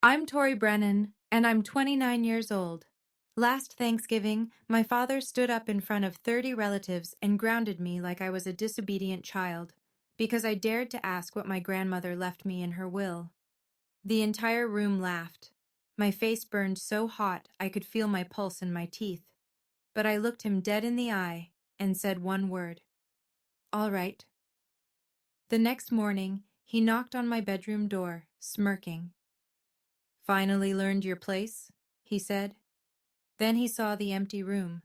I'm Tori Brennan, and I'm 29 years old. Last Thanksgiving, my father stood up in front of 30 relatives and grounded me like I was a disobedient child, because I dared to ask what my grandmother left me in her will. The entire room laughed. My face burned so hot I could feel my pulse in my teeth. But I looked him dead in the eye and said one word. All right. The next morning, he knocked on my bedroom door, smirking. Finally learned your place, he said. Then he saw the empty room.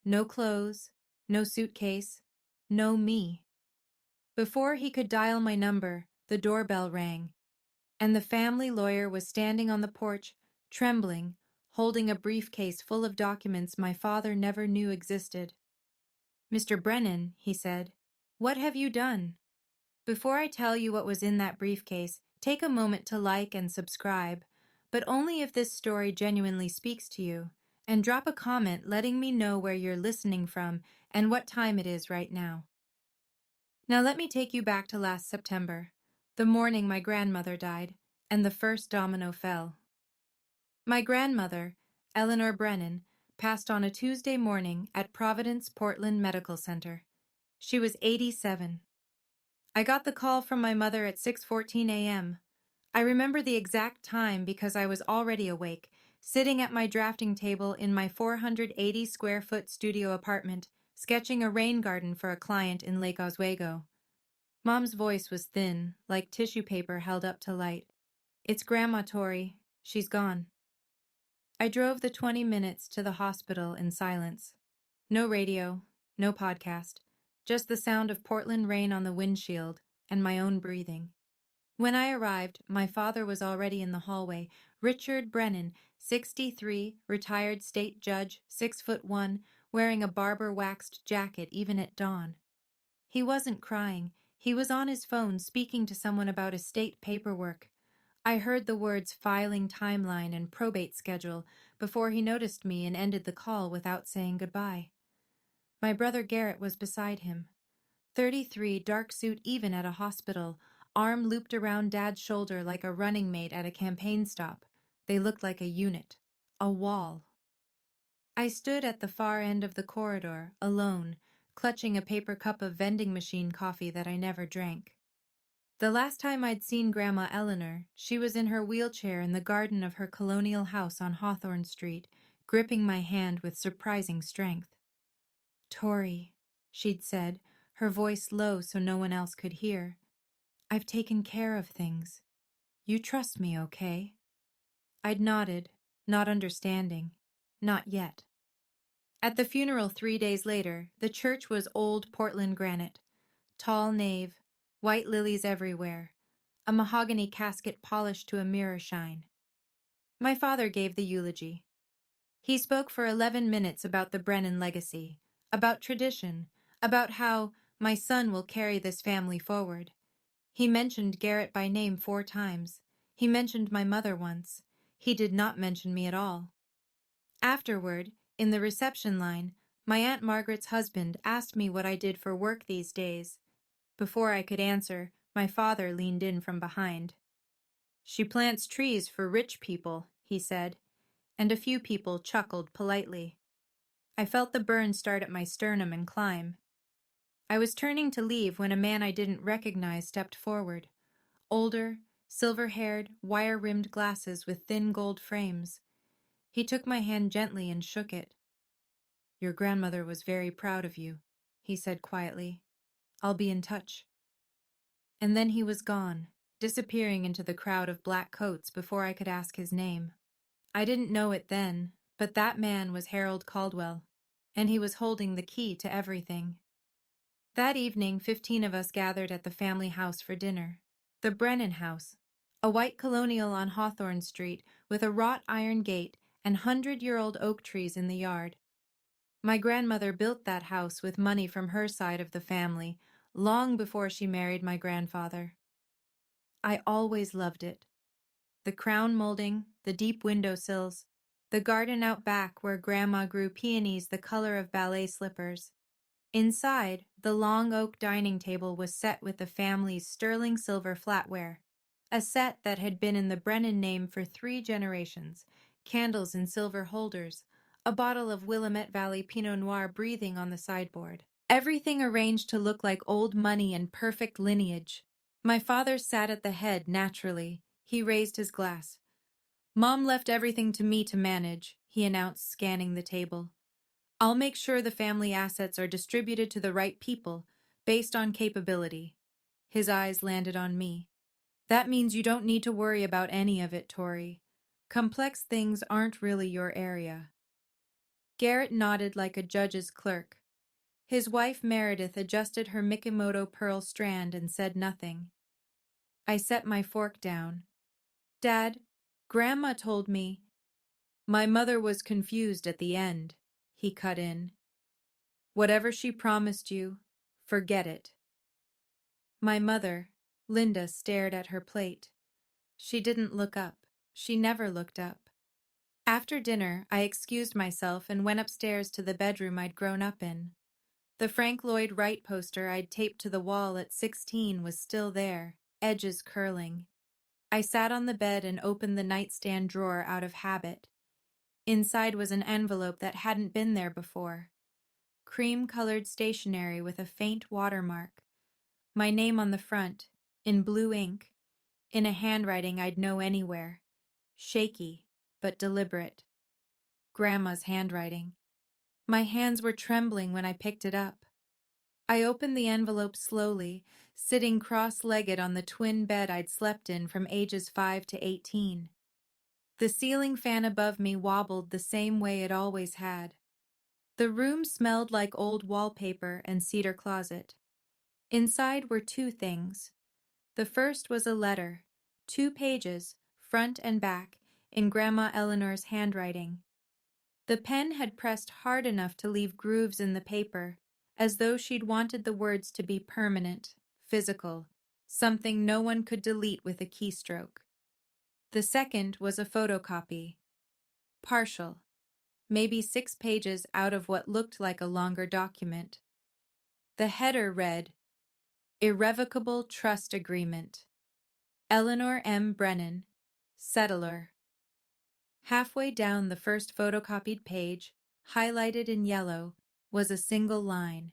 No clothes, no suitcase, no me. Before he could dial my number, the doorbell rang, and the family lawyer was standing on the porch, trembling, holding a briefcase full of documents my father never knew existed. Mr. Brennan, he said, what have you done? Before I tell you what was in that briefcase, take a moment to like and subscribe, but only if this story genuinely speaks to you, and drop a comment letting me know where you're listening from and what time it is right now. Now let me take you back to last September, the morning my grandmother died, and the first domino fell. My grandmother, Eleanor Brennan, passed on a Tuesday morning at Providence Portland Medical Center. She was 87. I got the call from my mother at 6:14 a.m. I remember the exact time because I was already awake, sitting at my drafting table in my 480-square-foot studio apartment, sketching a rain garden for a client in Lake Oswego. Mom's voice was thin, like tissue paper held up to light. It's Grandma Tori. She's gone. I drove the 20 minutes to the hospital in silence. No radio, no podcast, just the sound of Portland rain on the windshield and my own breathing. When I arrived, my father was already in the hallway. Richard Brennan, 63, retired state judge, 6'1", wearing a barber-waxed jacket even at dawn. He wasn't crying. He was on his phone speaking to someone about estate paperwork. I heard the words filing timeline and probate schedule before he noticed me and ended the call without saying goodbye. My brother Garrett was beside him. 33, dark suit even at a hospital, arm looped around Dad's shoulder like a running mate at a campaign stop. They looked like a unit, a wall. I stood at the far end of the corridor, alone, clutching a paper cup of vending machine coffee that I never drank. The last time I'd seen Grandma Eleanor, she was in her wheelchair in the garden of her colonial house on Hawthorne Street, gripping my hand with surprising strength. Tori, she'd said, her voice low so no one else could hear. I've taken care of things. You trust me, okay? I'd nodded, not understanding. Not yet. At the funeral 3 days later, the church was old Portland granite. Tall nave, white lilies everywhere, a mahogany casket polished to a mirror shine. My father gave the eulogy. He spoke for 11 minutes about the Brennan legacy, about tradition, about how my son will carry this family forward. He mentioned Garrett by name 4 times. He mentioned my mother once. He did not mention me at all. Afterward, in the reception line, my Aunt Margaret's husband asked me what I did for work these days. Before I could answer, my father leaned in from behind. She plants trees for rich people, he said, and a few people chuckled politely. I felt the burn start at my sternum and climb. I was turning to leave when a man I didn't recognize stepped forward. Older, silver-haired, wire-rimmed glasses with thin gold frames. He took my hand gently and shook it. Your grandmother was very proud of you, he said quietly. I'll be in touch. And then he was gone, disappearing into the crowd of black coats before I could ask his name. I didn't know it then, but that man was Harold Caldwell, and he was holding the key to everything. That evening, 15 of us gathered at the family house for dinner. The Brennan House, a white colonial on Hawthorne Street with a wrought iron gate and 100-year-old oak trees in the yard. My grandmother built that house with money from her side of the family, long before she married my grandfather. I always loved it. The crown molding, the deep windowsills, the garden out back where Grandma grew peonies the color of ballet slippers. Inside, the long oak dining table was set with the family's sterling silver flatware, a set that had been in the Brennan name for 3 generations, candles in silver holders, a bottle of Willamette Valley Pinot Noir breathing on the sideboard. Everything arranged to look like old money and perfect lineage. My father sat at the head naturally. He raised his glass. "Mom left everything to me to manage," he announced, scanning the table. "I'll make sure the family assets are distributed to the right people, based on capability." His eyes landed on me. "That means you don't need to worry about any of it, Tori. Complex things aren't really your area." Garrett nodded like a judge's clerk. His wife Meredith adjusted her Mikimoto pearl strand and said nothing. I set my fork down. "Dad, Grandma told me—" "My mother was confused at the end," he cut in. "Whatever she promised you, forget it." My mother, Linda, stared at her plate. She didn't look up. She never looked up. After dinner, I excused myself and went upstairs to the bedroom I'd grown up in. The Frank Lloyd Wright poster I'd taped to the wall at 16 was still there, edges curling. I sat on the bed and opened the nightstand drawer out of habit. Inside was an envelope that hadn't been there before. Cream-colored stationery with a faint watermark. My name on the front, in blue ink, in a handwriting I'd know anywhere. Shaky, but deliberate. Grandma's handwriting. My hands were trembling when I picked it up. I opened the envelope slowly, sitting cross-legged on the twin bed I'd slept in from ages 5 to 18. The ceiling fan above me wobbled the same way it always had. The room smelled like old wallpaper and cedar closet. Inside were 2 things. The first was a letter, 2 pages, front and back, in Grandma Eleanor's handwriting. The pen had pressed hard enough to leave grooves in the paper, as though she'd wanted the words to be permanent, physical, something no one could delete with a keystroke. The second was a photocopy. Partial. Maybe 6 pages out of what looked like a longer document. The header read, "Irrevocable Trust Agreement. Eleanor M. Brennan, Settler." Halfway down the first photocopied page, highlighted in yellow, was a single line.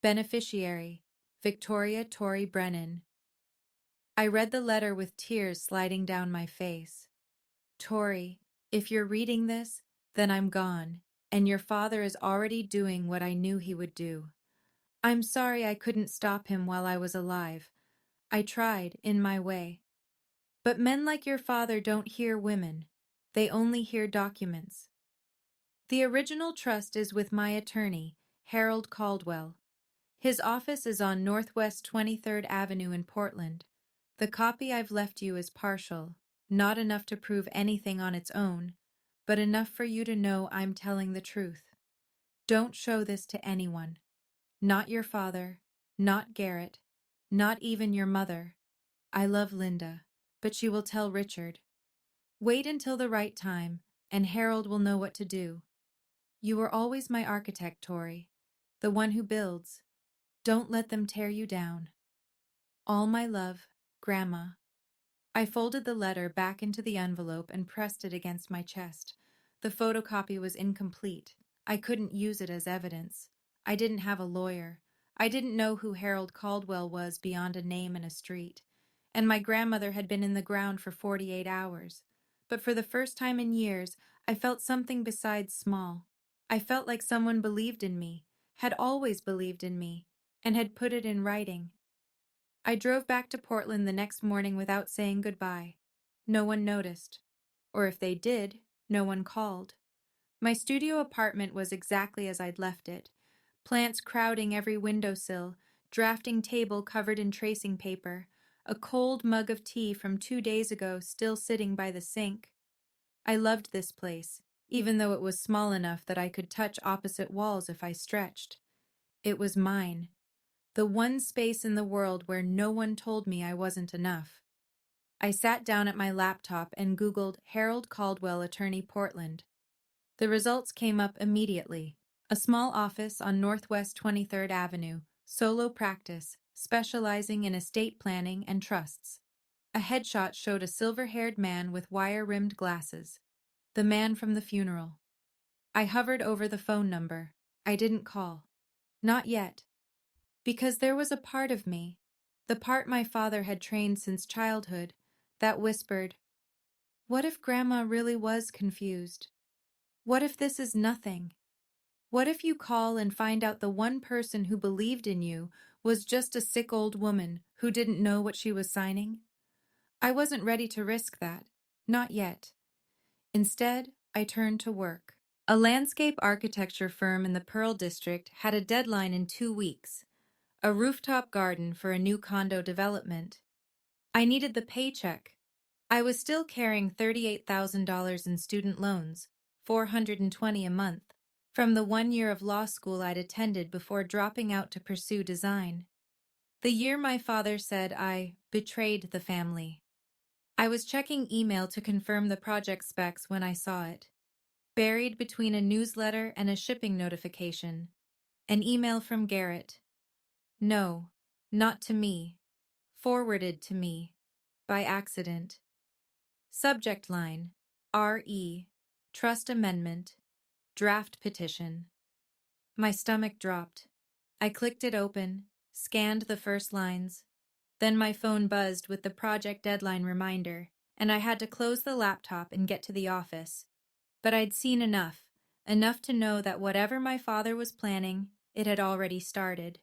Beneficiary, Victoria Tori Brennan. I read the letter with tears sliding down my face. "Tori, if you're reading this, then I'm gone, and your father is already doing what I knew he would do. I'm sorry I couldn't stop him while I was alive. I tried, in my way. But men like your father don't hear women. They only hear documents. The original trust is with my attorney, Harold Caldwell. His office is on Northwest 23rd Avenue in Portland. The copy I've left you is partial, not enough to prove anything on its own, but enough for you to know I'm telling the truth. Don't show this to anyone. Not your father, not Garrett, not even your mother. I love Linda, but she will tell Richard. Wait until the right time, and Harold will know what to do. You were always my architect, Tori, the one who builds. Don't let them tear you down. All my love, Grandma." I folded the letter back into the envelope and pressed it against my chest. The photocopy was incomplete. I couldn't use it as evidence. I didn't have a lawyer. I didn't know who Harold Caldwell was beyond a name and a street. And my grandmother had been in the ground for 48 hours. But for the first time in years, I felt something besides small. I felt like someone believed in me, had always believed in me, and had put it in writing. I drove back to Portland the next morning without saying goodbye. No one noticed. Or if they did, no one called. My studio apartment was exactly as I'd left it. Plants crowding every windowsill, drafting table covered in tracing paper, a cold mug of tea from 2 days ago still sitting by the sink. I loved this place, even though it was small enough that I could touch opposite walls if I stretched. It was mine. The one space in the world where no one told me I wasn't enough. I sat down at my laptop and Googled Harold Caldwell Attorney Portland. The results came up immediately. A small office on Northwest 23rd Avenue, solo practice, specializing in estate planning and trusts. A headshot showed a silver-haired man with wire-rimmed glasses. The man from the funeral. I hovered over the phone number. I didn't call. Not yet. Because there was a part of me, the part my father had trained since childhood, that whispered, "What if Grandma really was confused? What if this is nothing? What if you call and find out the one person who believed in you was just a sick old woman who didn't know what she was signing?" I wasn't ready to risk that. Not yet. Instead, I turned to work. A landscape architecture firm in the Pearl District had a deadline in 2 weeks. A rooftop garden for a new condo development. I needed the paycheck. I was still carrying $38,000 in student loans, $420 a month, from the 1 year of law school I'd attended before dropping out to pursue design. The year my father said I betrayed the family. I was checking email to confirm the project specs when I saw it. Buried between a newsletter and a shipping notification. An email from Garrett. No, not to me. Forwarded to me. By accident. Subject line. R.E. Trust Amendment. Draft Petition. My stomach dropped. I clicked it open, scanned the first lines. Then my phone buzzed with the project deadline reminder, and I had to close the laptop and get to the office. But I'd seen enough to know that whatever my father was planning, it had already started.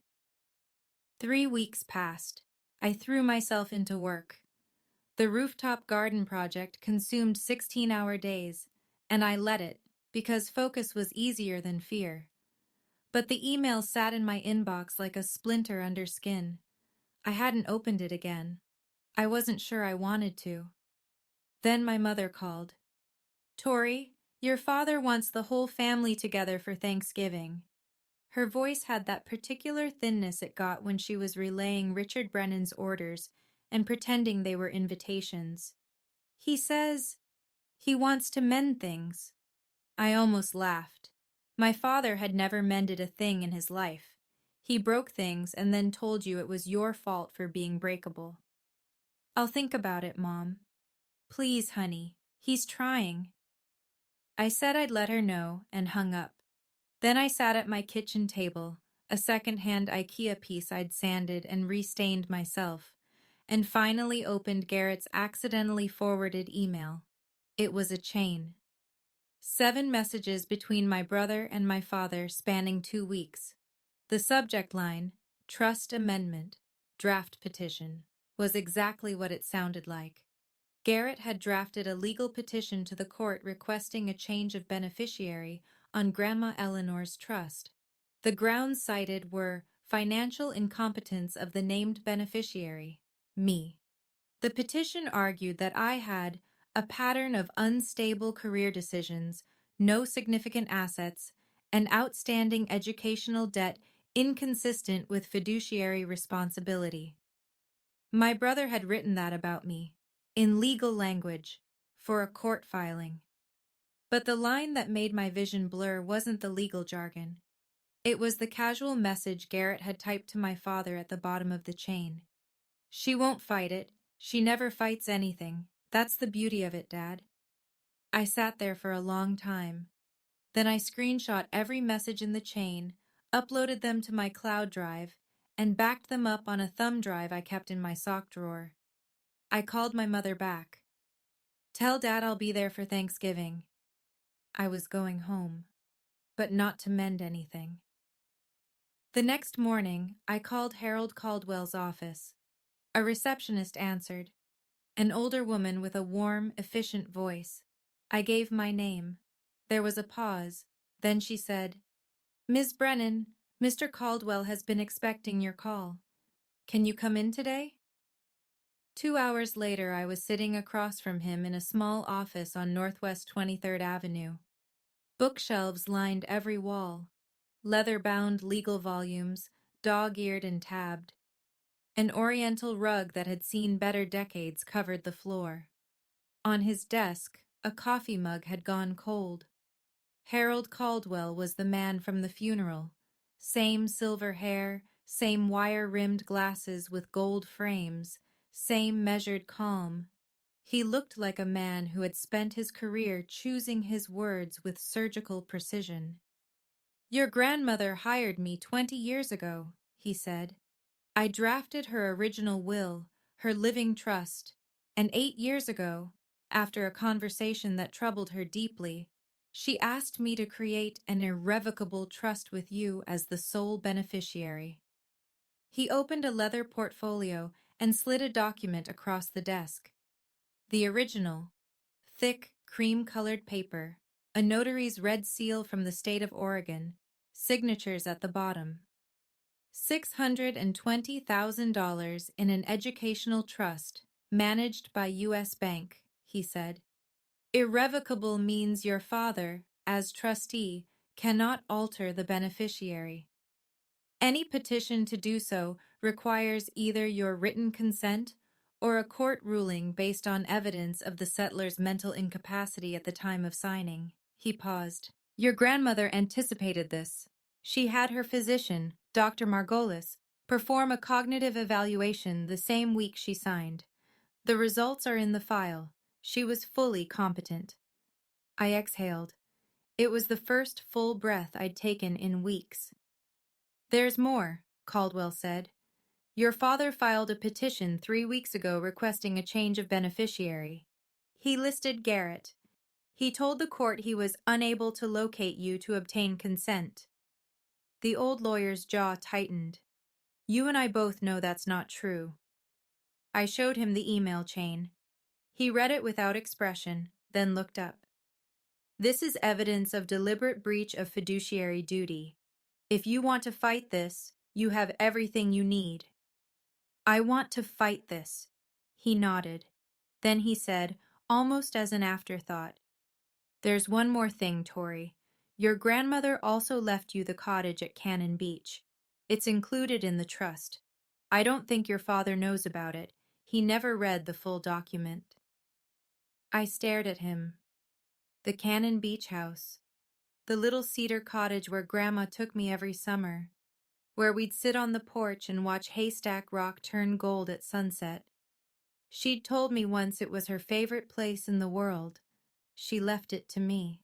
3 weeks passed. I threw myself into work. The rooftop garden project consumed 16-hour days, and I let it because focus was easier than fear. But the email sat in my inbox like a splinter under skin. I hadn't opened it again. I wasn't sure I wanted to. Then my mother called. "Tori, your father wants the whole family together for Thanksgiving." Her voice had that particular thinness it got when she was relaying Richard Brennan's orders and pretending they were invitations. "He says he wants to mend things." I almost laughed. My father had never mended a thing in his life. He broke things and then told you it was your fault for being breakable. "I'll think about it, Mom." "Please, honey, he's trying." I said I'd let her know and hung up. Then I sat at my kitchen table, a second-hand IKEA piece I'd sanded and restained myself, and finally opened Garrett's accidentally forwarded email. It was a chain. 7 messages between my brother and my father spanning 2 weeks. The subject line, Trust Amendment, Draft Petition, was exactly what it sounded like. Garrett had drafted a legal petition to the court requesting a change of beneficiary on Grandma Eleanor's trust. The grounds cited were financial incompetence of the named beneficiary, me. The petition argued that I had a pattern of unstable career decisions, no significant assets, and outstanding educational debt inconsistent with fiduciary responsibility. My brother had written that about me, in legal language, for a court filing. But the line that made my vision blur wasn't the legal jargon. It was the casual message Garrett had typed to my father at the bottom of the chain. "She won't fight it. She never fights anything. That's the beauty of it, Dad." I sat there for a long time. Then I screenshot every message in the chain, uploaded them to my cloud drive, and backed them up on a thumb drive I kept in my sock drawer. I called my mother back. "Tell Dad I'll be there for Thanksgiving." I was going home, but not to mend anything. The next morning, I called Harold Caldwell's office. A receptionist answered, an older woman with a warm, efficient voice. I gave my name. There was a pause. Then she said, "Ms. Brennan, Mr. Caldwell has been expecting your call. Can you come in today?" 2 hours later, I was sitting across from him in a small office on Northwest 23rd Avenue. Bookshelves lined every wall. Leather-bound legal volumes, dog-eared and tabbed. An oriental rug that had seen better decades covered the floor. On his desk, a coffee mug had gone cold. Harold Caldwell was the man from the funeral. Same silver hair, same wire-rimmed glasses with gold frames, Same measured calm. He looked like a man who had spent his career choosing his words with surgical precision. Your grandmother hired me 20 years ago, he said. I drafted her original will, her living trust, and 8 years ago, after a conversation that troubled her deeply, she asked me to create an irrevocable trust with you as the sole beneficiary. He opened a leather portfolio and slid a document across the desk. The original, thick, cream-colored paper, a notary's red seal from the state of Oregon, signatures at the bottom. $620,000 in an educational trust managed by U.S. Bank, he said. Irrevocable means your father, as trustee, cannot alter the beneficiary. Any petition to do so requires either your written consent or a court ruling based on evidence of the settler's mental incapacity at the time of signing. He paused. Your grandmother anticipated this. She had her physician, Dr. Margolis, perform a cognitive evaluation the same week she signed. The results are in the file. She was fully competent. I exhaled. It was the first full breath I'd taken in weeks. There's more, Caldwell said. Your father filed a petition 3 weeks ago requesting a change of beneficiary. He listed Garrett. He told the court he was unable to locate you to obtain consent. The old lawyer's jaw tightened. You and I both know that's not true. I showed him the email chain. He read it without expression, then looked up. This is evidence of deliberate breach of fiduciary duty. If you want to fight this, you have everything you need. I want to fight this. He nodded. Then he said, almost as an afterthought, there's one more thing, Tori. Your grandmother also left you the cottage at Cannon Beach. It's included in the trust. I don't think your father knows about it. He never read the full document. I stared at him. The Cannon Beach house. The little cedar cottage where Grandma took me every summer. Where we'd sit on the porch and watch Haystack Rock turn gold at sunset. She'd told me once it was her favorite place in the world. She left it to me.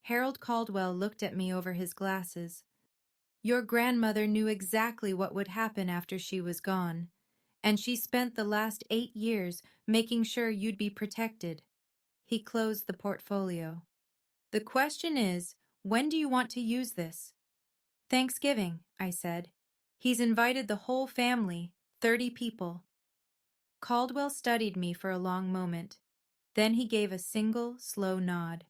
Harold Caldwell looked at me over his glasses. Your grandmother knew exactly what would happen after she was gone, and she spent the last 8 years making sure you'd be protected. He closed the portfolio. The question is, when do you want to use this? Thanksgiving, I said. He's invited the whole family, 30 people. Caldwell studied me for a long moment. Then he gave a single, slow nod.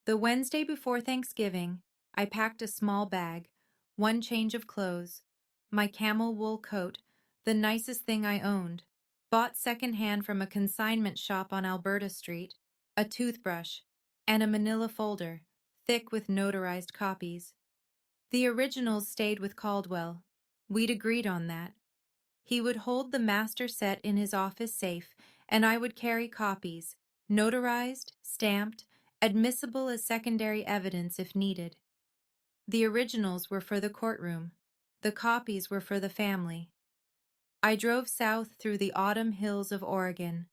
The Wednesday before Thanksgiving, I packed a small bag, one change of clothes, my camel wool coat, the nicest thing I owned, bought secondhand from a consignment shop on Alberta Street, a toothbrush, and a manila folder, thick with notarized copies. The originals stayed with Caldwell. We'd agreed on that. He would hold the master set in his office safe, and I would carry copies, notarized, stamped, admissible as secondary evidence if needed. The originals were for the courtroom. The copies were for the family. I drove south through the autumn hills of Oregon.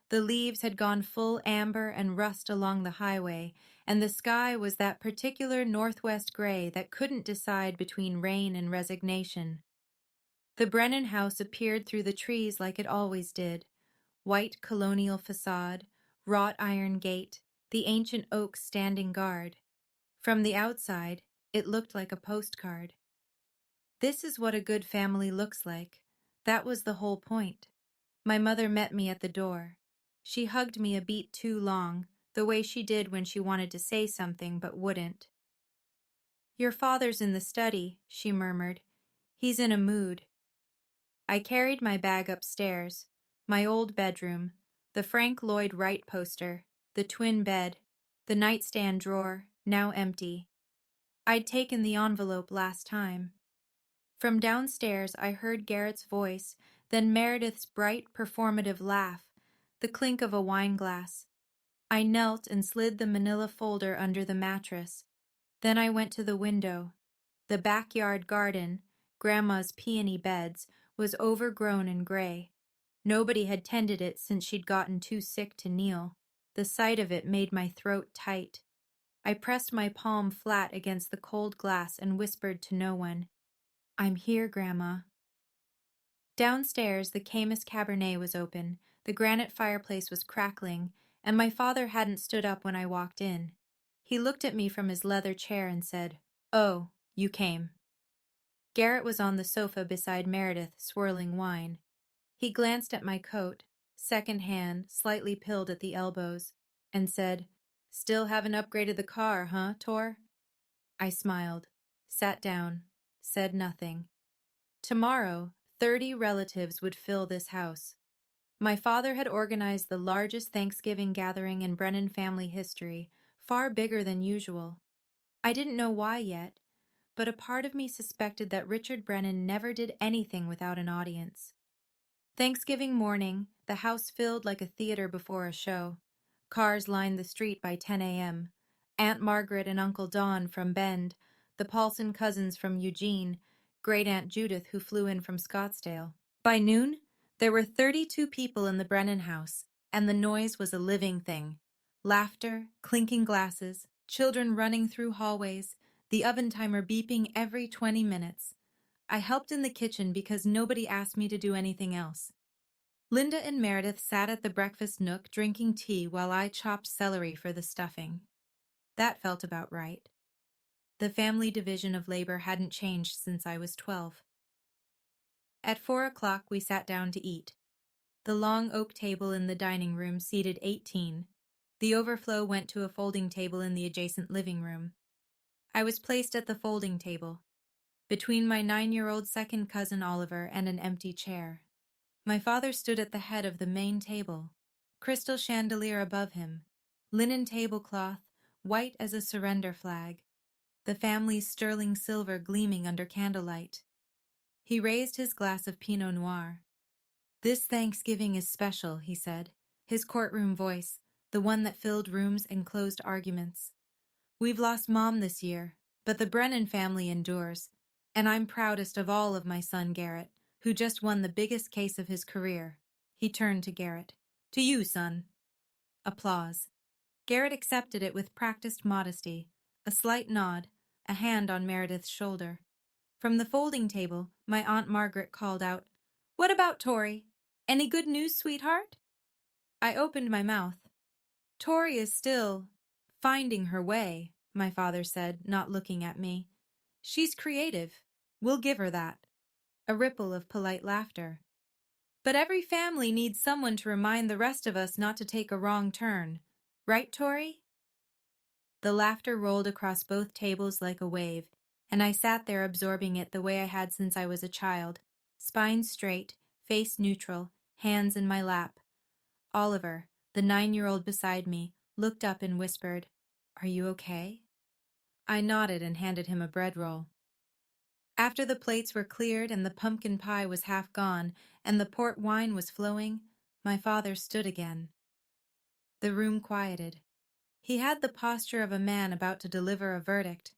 The leaves had gone full amber and rust along the highway, and the sky was that particular northwest gray that couldn't decide between rain and resignation. The Brennan house appeared through the trees like it always did. White colonial facade, wrought iron gate, the ancient oaks standing guard. From the outside, it looked like a postcard. This is what a good family looks like. That was the whole point. My mother met me at the door. She hugged me a beat too long, the way she did when she wanted to say something but wouldn't. Your father's in the study, she murmured. He's in a mood. I carried my bag upstairs, my old bedroom, the Frank Lloyd Wright poster, the twin bed, the nightstand drawer, now empty. I'd taken the envelope last time. From downstairs I heard Garrett's voice, then Meredith's bright, performative laugh, the clink of a wine glass. I knelt and slid the manila folder under the mattress. Then I went to the window. The backyard garden, Grandma's peony beds, was overgrown and gray. Nobody had tended it since she'd gotten too sick to kneel. The sight of it made my throat tight. I pressed my palm flat against the cold glass and whispered to no one, "I'm here, Grandma." Downstairs, the Camus Cabernet was open, the granite fireplace was crackling, and my father hadn't stood up when I walked in. He looked at me from his leather chair and said, "Oh, you came." Garrett was on the sofa beside Meredith, swirling wine. He glanced at my coat, second-hand, slightly pilled at the elbows, and said, "Still haven't upgraded the car, huh, Tor?" I smiled, sat down, said nothing. Tomorrow, 30 relatives would fill this house. My father had organized the largest Thanksgiving gathering in Brennan family history, far bigger than usual. I didn't know why yet, but a part of me suspected that Richard Brennan never did anything without an audience. Thanksgiving morning, the house filled like a theater before a show. Cars lined the street by 10 a.m. Aunt Margaret and Uncle Don from Bend, the Paulson cousins from Eugene, Great Aunt Judith who flew in from Scottsdale. By noon, there were 32 people in the Brennan house, and the noise was a living thing. Laughter, clinking glasses, children running through hallways, the oven timer beeping every 20 minutes. I helped in the kitchen because nobody asked me to do anything else. Linda and Meredith sat at the breakfast nook drinking tea while I chopped celery for the stuffing. That felt about right. The family division of labor hadn't changed since I was 12. At 4 o'clock, we sat down to eat. The long oak table in the dining room seated 18. The overflow went to a folding table in the adjacent living room. I was placed at the folding table, between my 9-year-old second cousin Oliver and an empty chair. My father stood at the head of the main table, crystal chandelier above him, linen tablecloth, white as a surrender flag, the family's sterling silver gleaming under candlelight. He raised his glass of Pinot Noir. "This Thanksgiving is special," he said, his courtroom voice, the one that filled rooms and closed arguments. "We've lost Mom this year, but the Brennan family endures, and I'm proudest of all of my son Garrett, who just won the biggest case of his career." He turned to Garrett. "To you, son." Applause. Garrett accepted it with practiced modesty, a slight nod, a hand on Meredith's shoulder. From the folding table, my Aunt Margaret called out, "What about Tori? Any good news, sweetheart?" I opened my mouth. "Tori is still finding her way," my father said, not looking at me. "She's creative. We'll give her that." A ripple of polite laughter. "But every family needs someone to remind the rest of us not to take a wrong turn. Right, Tori?" The laughter rolled across both tables like a wave, and I sat there absorbing it the way I had since I was a child, spine straight, face neutral, hands in my lap. Oliver, the 9-year-old beside me, looked up and whispered, "Are you okay?" I nodded and handed him a bread roll. After the plates were cleared and the pumpkin pie was half gone and the port wine was flowing, my father stood again. The room quieted. He had the posture of a man about to deliver a verdict.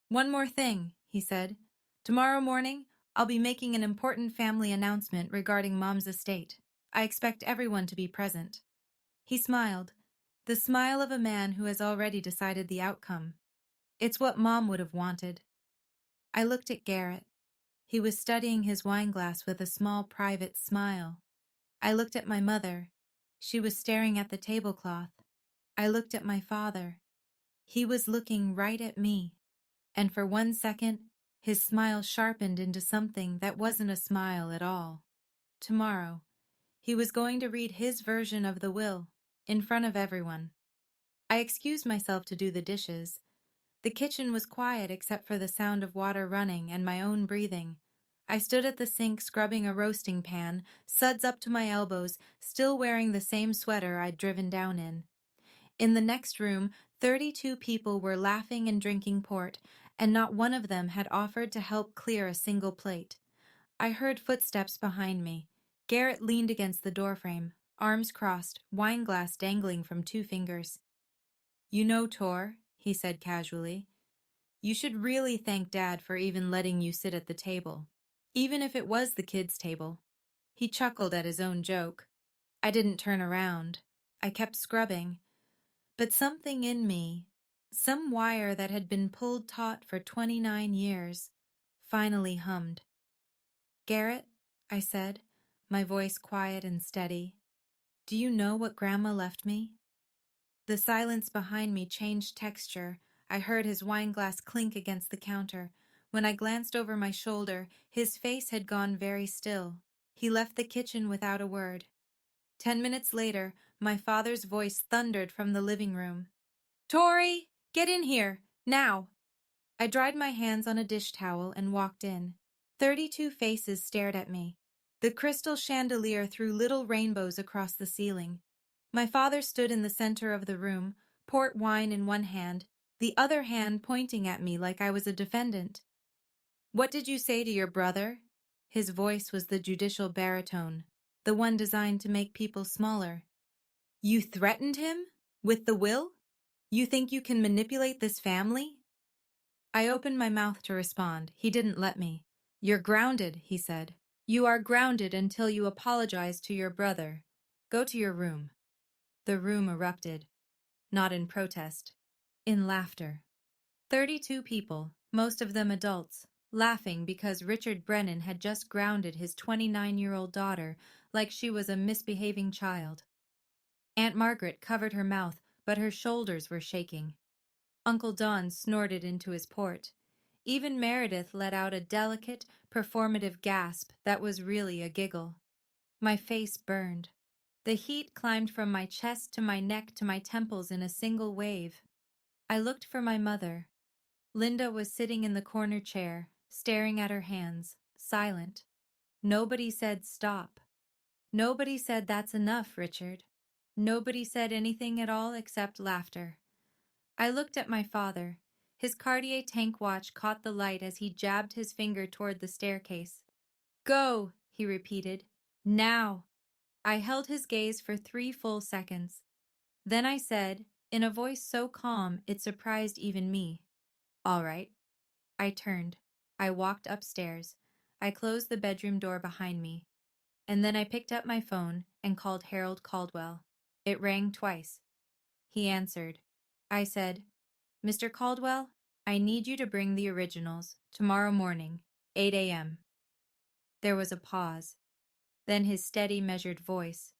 "One more thing," he said. "Tomorrow morning, I'll be making an important family announcement regarding Mom's estate. I expect everyone to be present." He smiled, the smile of a man who has already decided the outcome. It's what Mom would have wanted. I looked at Garrett. He was studying his wineglass with a small private smile. I looked at my mother. She was staring at the tablecloth. I looked at my father. He was looking right at me. And for 1 second, his smile sharpened into something that wasn't a smile at all. Tomorrow, he was going to read his version of the will, in front of everyone. I excused myself to do the dishes. The kitchen was quiet except for the sound of water running and my own breathing. I stood at the sink scrubbing a roasting pan, suds up to my elbows, still wearing the same sweater I'd driven down in. In the next room, 32 people were laughing and drinking port, and not one of them had offered to help clear a single plate. I heard footsteps behind me. Garrett leaned against the doorframe, arms crossed, wineglass dangling from 2 fingers. "You know, Tor," he said casually, "you should really thank Dad for even letting you sit at the table, even if it was the kids' table." He chuckled at his own joke. I didn't turn around. I kept scrubbing. But something in me, some wire that had been pulled taut for 29 years, finally hummed. "Garrett," I said, my voice quiet and steady, "do you know what Grandma left me?" The silence behind me changed texture. I heard his wineglass clink against the counter. When I glanced over my shoulder, his face had gone very still. He left the kitchen without a word. 10 minutes later, my father's voice thundered from the living room. "Tori, get in here, now!" I dried my hands on a dish towel and walked in. 32 faces stared at me. The crystal chandelier threw little rainbows across the ceiling. My father stood in the center of the room, port wine in one hand, the other hand pointing at me like I was a defendant. "What did you say to your brother?" His voice was the judicial baritone, the one designed to make people smaller. "You threatened him? With the will? You think you can manipulate this family?" I opened my mouth to respond. He didn't let me. "You're grounded," he said. "You are grounded until you apologize to your brother. Go to your room." The room erupted. Not in protest. In laughter. 32 people, most of them adults, laughing because Richard Brennan had just grounded his 29-year-old daughter like she was a misbehaving child. Aunt Margaret covered her mouth, but her shoulders were shaking. Uncle Don snorted into his port. Even Meredith let out a delicate, performative gasp that was really a giggle. My face burned. The heat climbed from my chest to my neck to my temples in a single wave. I looked for my mother. Linda was sitting in the corner chair, staring at her hands, silent. Nobody said stop. Nobody said that's enough, Richard. Nobody said anything at all except laughter. I looked at my father. His Cartier tank watch caught the light as he jabbed his finger toward the staircase. "Go," he repeated. "Now." I held his gaze for 3 full seconds. Then I said, in a voice so calm it surprised even me, "All right." I turned. I walked upstairs. I closed the bedroom door behind me. And then I picked up my phone and called Harold Caldwell. It rang twice. He answered. I said, "Mr. Caldwell, I need you to bring the originals, tomorrow morning, 8 a.m. There was a pause. Then his steady, measured voice.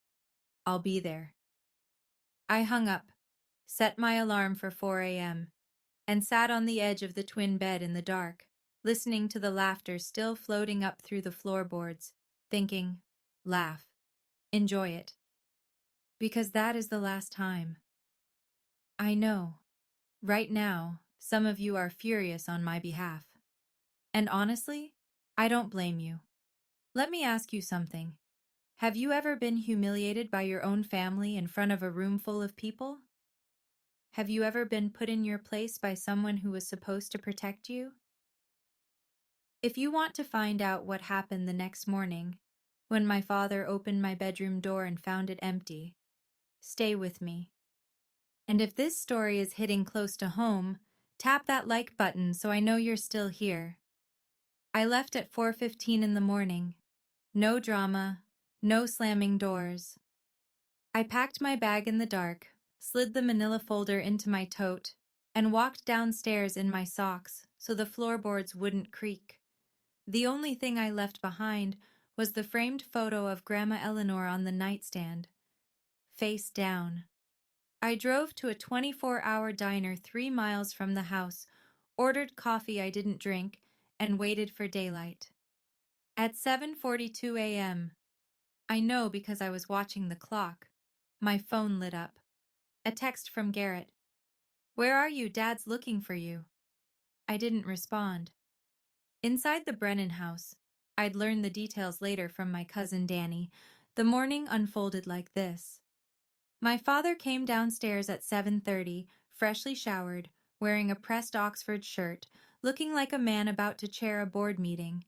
"I'll be there." I hung up, set my alarm for 4 a.m., and sat on the edge of the twin bed in the dark, listening to the laughter still floating up through the floorboards, thinking, laugh, enjoy it. Because that is the last time. I know, right now, some of you are furious on my behalf. And honestly, I don't blame you. Let me ask you something. Have you ever been humiliated by your own family in front of a room full of people? Have you ever been put in your place by someone who was supposed to protect you? If you want to find out what happened the next morning, when my father opened my bedroom door and found it empty, stay with me. And if this story is hitting close to home, tap that like button so I know you're still here. I left at 4:15 in the morning. No drama, no slamming doors. I packed my bag in the dark, slid the manila folder into my tote, and walked downstairs in my socks so the floorboards wouldn't creak. The only thing I left behind was the framed photo of Grandma Eleanor on the nightstand, face down. I drove to a 24-hour diner 3 miles from the house, ordered coffee I didn't drink, and waited for daylight. At 7:42 a.m., I know because I was watching the clock, my phone lit up. A text from Garrett. "Where are you? Dad's looking for you." I didn't respond. Inside the Brennan house, I'd learned the details later from my cousin Danny, the morning unfolded like this. My father came downstairs at 7:30, freshly showered, wearing a pressed Oxford shirt, looking like a man about to chair a board meeting.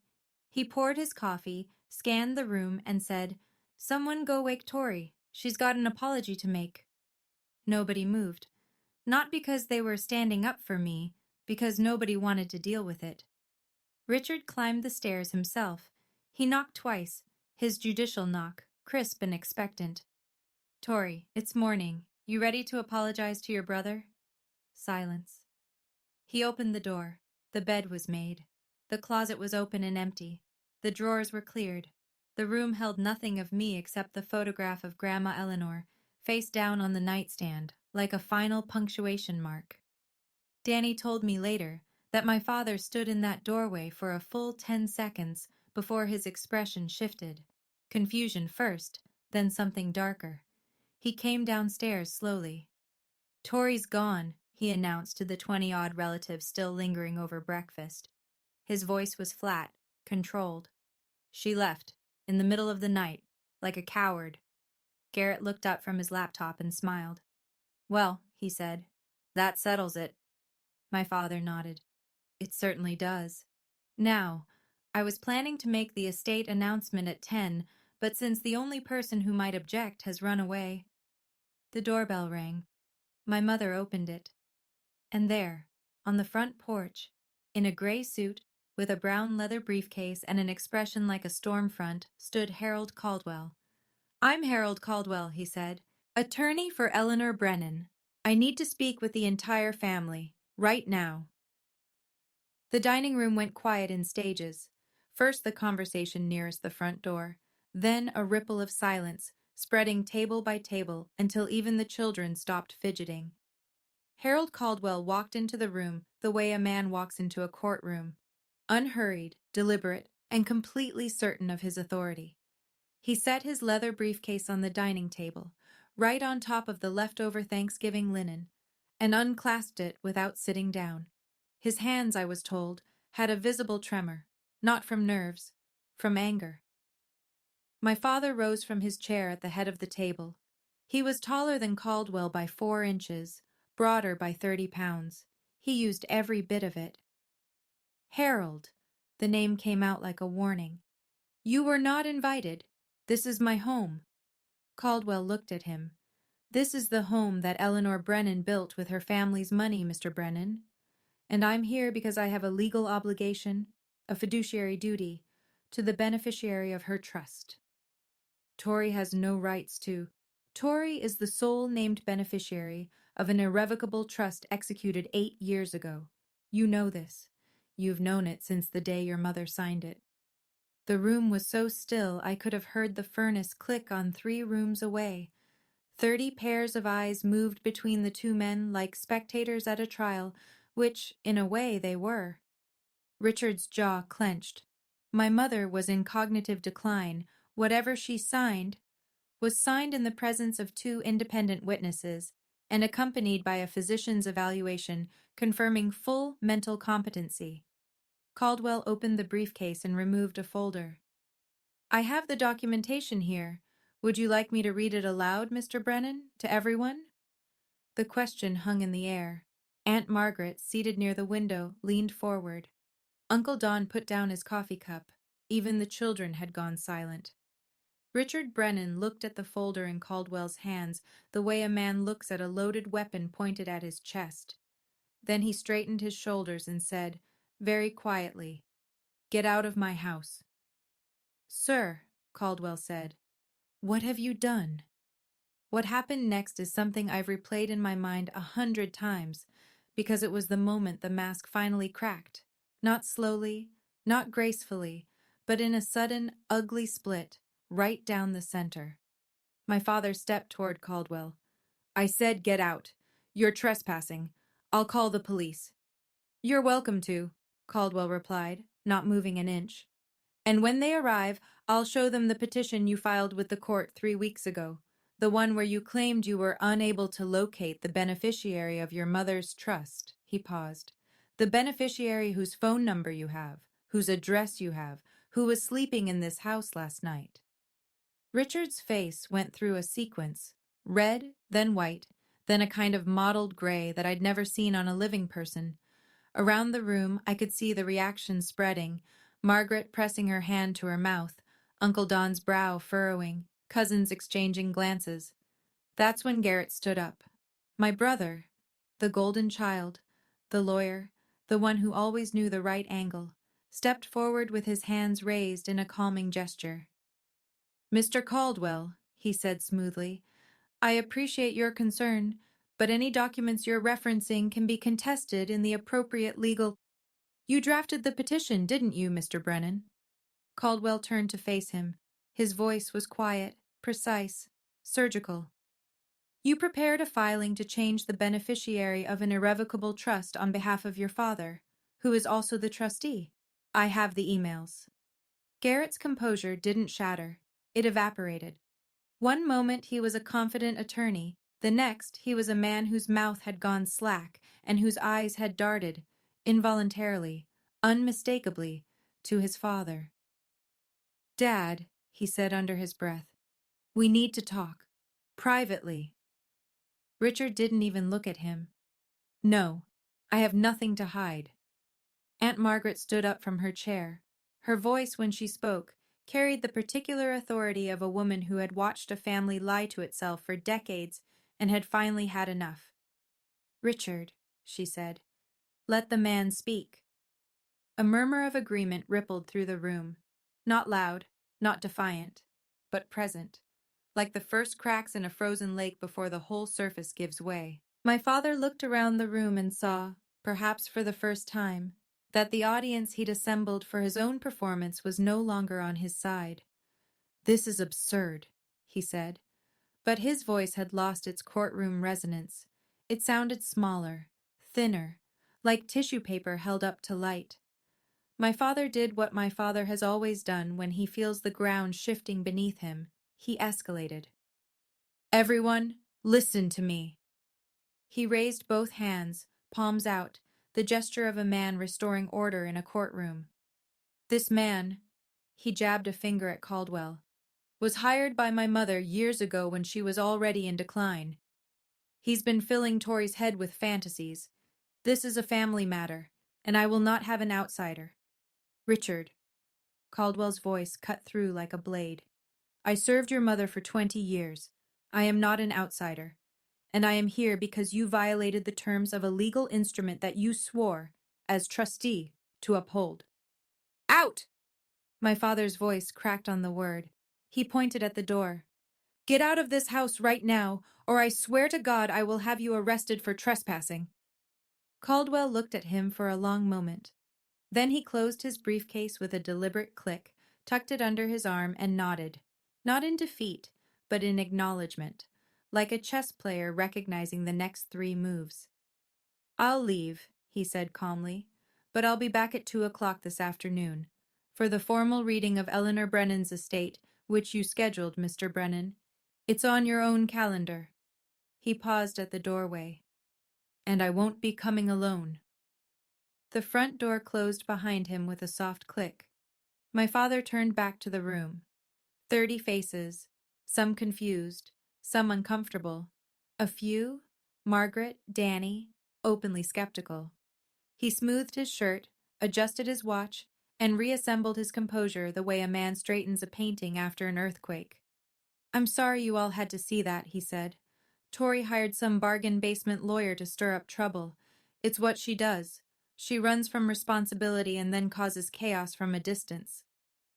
He poured his coffee, scanned the room, and said, "Someone go wake Tori. She's got an apology to make." Nobody moved. Not because they were standing up for me, because nobody wanted to deal with it. Richard climbed the stairs himself. He knocked twice, His judicial knock, crisp and expectant. "Tori, it's morning. You ready to apologize to your brother?" Silence. He opened the door. The bed was made. The closet was open and empty. The drawers were cleared. The room held nothing of me except the photograph of Grandma Eleanor, face down on the nightstand, like a final punctuation mark. Danny told me later that my father stood in that doorway for a full 10 seconds before his expression shifted. Confusion first, then something darker. He came downstairs slowly. "Tori's gone," he announced to the 20-odd relatives still lingering over breakfast. His voice was flat, controlled. "She left, in the middle of the night, like a coward." Garrett looked up from his laptop and smiled. "Well," he said, "that settles it." My father nodded. "It certainly does." Now, I was planning to make the estate announcement at 10, but since the only person who might object has run away. The doorbell rang. My mother opened it. And there, on the front porch, in a gray suit, with a brown leather briefcase and an expression like a storm front, stood Harold Caldwell. "I'm Harold Caldwell," he said, "attorney for Eleanor Brennan. I need to speak with the entire family, right now." The dining room went quiet in stages. First the conversation nearest the front door, then a ripple of silence, spreading table by table until even the children stopped fidgeting. Harold Caldwell walked into the room the way a man walks into a courtroom, unhurried, deliberate, and completely certain of his authority. He set his leather briefcase on the dining table, right on top of the leftover Thanksgiving linen, and unclasped it without sitting down. His hands, I was told, had a visible tremor, not from nerves, from anger. My father rose from his chair at the head of the table. He was taller than Caldwell by 4 inches, broader by 30 pounds. He used every bit of it. "Harold," the name came out like a warning. "You were not invited. This is my home." Caldwell looked at him. "This is the home that Eleanor Brennan built with her family's money, Mr. Brennan. And I'm here because I have a legal obligation, a fiduciary duty, to the beneficiary of her trust. Tori has no rights to. Tori is the sole named beneficiary of an irrevocable trust executed 8 years ago. You know this. You've known it since the day your mother signed it." The room was so still I could have heard the furnace click on 3 rooms away. 30 pairs of eyes moved between the two men like spectators at a trial, which, in a way, they were. Richard's jaw clenched. My mother was in cognitive decline. Whatever she signed was signed in the presence of 2 independent witnesses and accompanied by a physician's evaluation confirming full mental competency. Caldwell opened the briefcase and removed a folder. "I have the documentation here. Would you like me to read it aloud, Mr. Brennan, to everyone?" The question hung in the air. Aunt Margaret, seated near the window, leaned forward. Uncle Don put down his coffee cup. Even the children had gone silent. Richard Brennan looked at the folder in Caldwell's hands the way a man looks at a loaded weapon pointed at his chest. Then he straightened his shoulders and said, very quietly, "Get out of my house." "Sir," Caldwell said, "what have you done?" What happened next is something I've replayed in my mind 100 times, because it was the moment the mask finally cracked. Not slowly, not gracefully, but in a sudden, ugly split, right down the center. My father stepped toward Caldwell. "I said get out. You're trespassing. I'll call the police." "You're welcome to," Caldwell replied, not moving an inch. "And when they arrive, I'll show them the petition you filed with the court 3 weeks ago. The one where you claimed you were unable to locate the beneficiary of your mother's trust." He paused. "The beneficiary whose phone number you have, whose address you have, who was sleeping in this house last night." Richard's face went through a sequence, red, then white, then a kind of mottled gray that I'd never seen on a living person. Around the room, I could see the reaction spreading, Margaret pressing her hand to her mouth, Uncle Don's brow furrowing, cousins exchanging glances. That's when Garrett stood up. My brother, the golden child, the lawyer, the one who always knew the right angle, stepped forward with his hands raised in a calming gesture. Mr. Caldwell, he said smoothly, I appreciate your concern, but any documents you're referencing can be contested in the appropriate legal. You drafted the petition, didn't you, Mr. Brennan? Caldwell turned to face him. His voice was quiet, precise, surgical. You prepared a filing to change the beneficiary of an irrevocable trust on behalf of your father, who is also the trustee. I have the emails. Garrett's composure didn't shatter. It evaporated. One moment he was a confident attorney, the next he was a man whose mouth had gone slack and whose eyes had darted, involuntarily, unmistakably, to his father. Dad, he said under his breath, we need to talk. Privately. Richard didn't even look at him. No, I have nothing to hide. Aunt Margaret stood up from her chair. Her voice, when she spoke, carried the particular authority of a woman who had watched a family lie to itself for decades and had finally had enough. Richard, she said, let the man speak. A murmur of agreement rippled through the room. Not loud, not defiant, but present, like the first cracks in a frozen lake before the whole surface gives way. My father looked around the room and saw, perhaps for the first time, that the audience he'd assembled for his own performance was no longer on his side. This is absurd, he said, but his voice had lost its courtroom resonance. It sounded smaller, thinner, like tissue paper held up to light. My father did what my father has always done when he feels the ground shifting beneath him. He escalated. Everyone, listen to me. He raised both hands, palms out, the gesture of a man restoring order in a courtroom. This man, he jabbed a finger at Caldwell, was hired by my mother years ago when she was already in decline. He's been filling Tori's head with fantasies. This is a family matter, and I will not have an outsider. Richard, Caldwell's voice cut through like a blade. I served your mother for 20 years. I am not an outsider. And I am here because you violated the terms of a legal instrument that you swore, as trustee, to uphold. Out! My father's voice cracked on the word. He pointed at the door. Get out of this house right now, or I swear to God I will have you arrested for trespassing. Caldwell looked at him for a long moment. Then he closed his briefcase with a deliberate click, tucked it under his arm, and nodded. Not in defeat, but in acknowledgement, like a chess player recognizing the next 3 moves. I'll leave, he said calmly, but I'll be back at 2 o'clock this afternoon, for the formal reading of Eleanor Brennan's estate, which you scheduled, Mr. Brennan. It's on your own calendar. He paused at the doorway. And I won't be coming alone. The front door closed behind him with a soft click. My father turned back to the room. 30 faces, some confused, some uncomfortable. A few, Margaret, Danny, openly skeptical. He smoothed his shirt, adjusted his watch, and reassembled his composure the way a man straightens a painting after an earthquake. I'm sorry you all had to see that, he said. Tori hired some bargain basement lawyer to stir up trouble. It's what she does. She runs from responsibility and then causes chaos from a distance.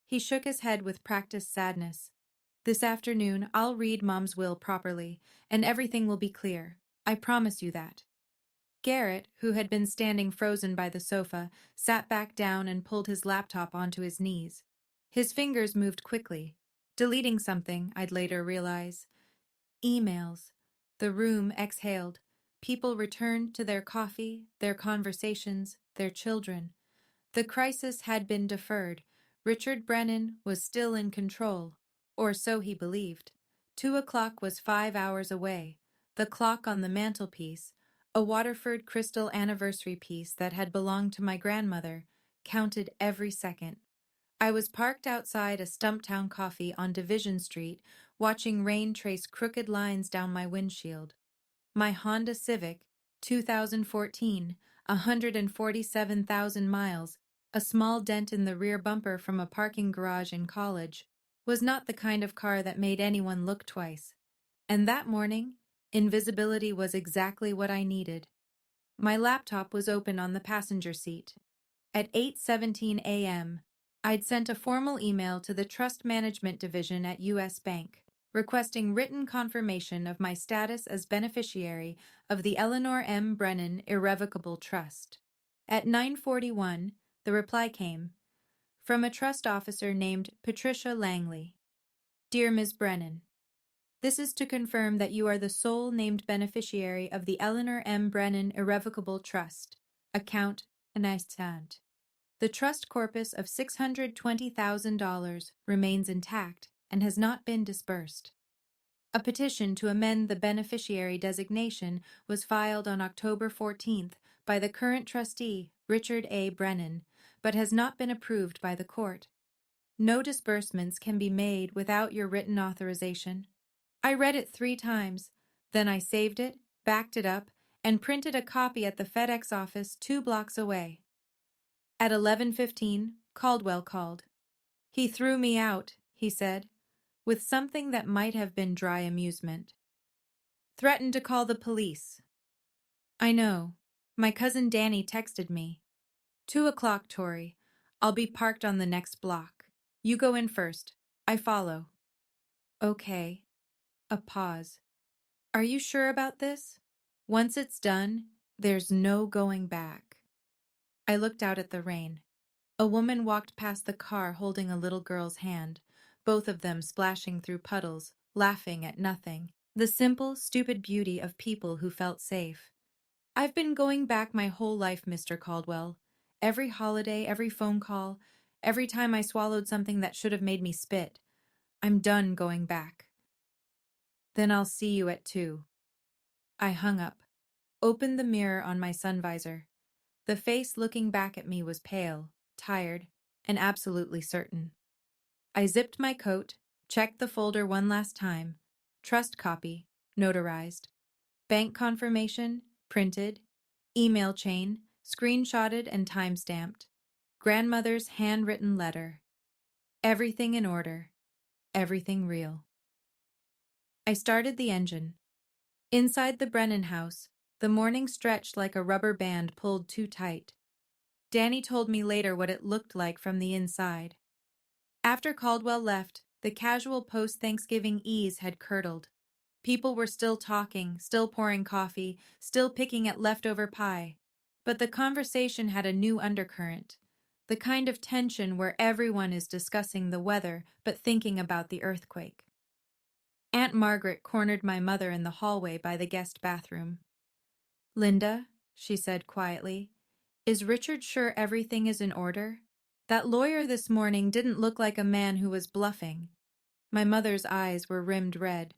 He shook his head with practiced sadness. This afternoon, I'll read Mom's will properly, and everything will be clear. I promise you that. Garrett, who had been standing frozen by the sofa, sat back down and pulled his laptop onto his knees. His fingers moved quickly, deleting something, I'd later realize. Emails. The room exhaled. People returned to their coffee, their conversations, their children. The crisis had been deferred. Richard Brennan was still in control, or so he believed. 2 o'clock was 5 hours away. The clock on the mantelpiece, a Waterford crystal anniversary piece that had belonged to my grandmother, counted every second. I was parked outside a Stumptown Coffee on Division Street, watching rain trace crooked lines down my windshield. My Honda Civic, 2014, 147,000 miles, a small dent in the rear bumper from a parking garage in college, was not the kind of car that made anyone look twice. And that morning, invisibility was exactly what I needed. My laptop was open on the passenger seat. At 8:17 a.m., I'd sent a formal email to the Trust Management Division at U.S. Bank, requesting written confirmation of my status as beneficiary of the Eleanor M. Brennan Irrevocable Trust. At 9:41, the reply came from a trust officer named Patricia Langley. Dear Ms. Brennan, this is to confirm that you are the sole named beneficiary of the Eleanor M. Brennan Irrevocable Trust, account Anastant. The trust corpus of $620,000 remains intact and has not been disbursed. A petition to amend the beneficiary designation was filed on October 14th by the current trustee, Richard A. Brennan, but has not been approved by the court. No disbursements can be made without your written authorization. I read it 3 times, then I saved it, backed it up, and printed a copy at the FedEx office 2 blocks away. At 11:15, Caldwell called. He threw me out, he said, with something that might have been dry amusement. Threatened to call the police. I know. My cousin Danny texted me. 2:00, Tori. I'll be parked on the next block. You go in first. I follow. Okay. A pause. Are you sure about this? Once it's done, there's no going back. I looked out at the rain. A woman walked past the car holding a little girl's hand, both of them splashing through puddles, laughing at nothing. The simple, stupid beauty of people who felt safe. I've been going back my whole life, Mr. Caldwell. Every holiday, every phone call, every time I swallowed something that should have made me spit. I'm done going back. Then I'll see you at 2. I hung up, opened the mirror on my sun visor. The face looking back at me was pale, tired, and absolutely certain. I zipped my coat, checked the folder one last time. Trust copy, notarized. Bank confirmation, printed. Email chain, screenshotted and time-stamped. Grandmother's handwritten letter. Everything in order. Everything real. I started the engine. Inside the Brennan house, the morning stretched like a rubber band pulled too tight. Danny told me later what it looked like from the inside. After Caldwell left, the casual post-Thanksgiving ease had curdled. People were still talking, still pouring coffee, still picking at leftover pie. But the conversation had a new undercurrent, the kind of tension where everyone is discussing the weather but thinking about the earthquake. Aunt Margaret cornered my mother in the hallway by the guest bathroom. Linda, she said quietly, is Richard sure everything is in order? That lawyer this morning didn't look like a man who was bluffing. My mother's eyes were rimmed red.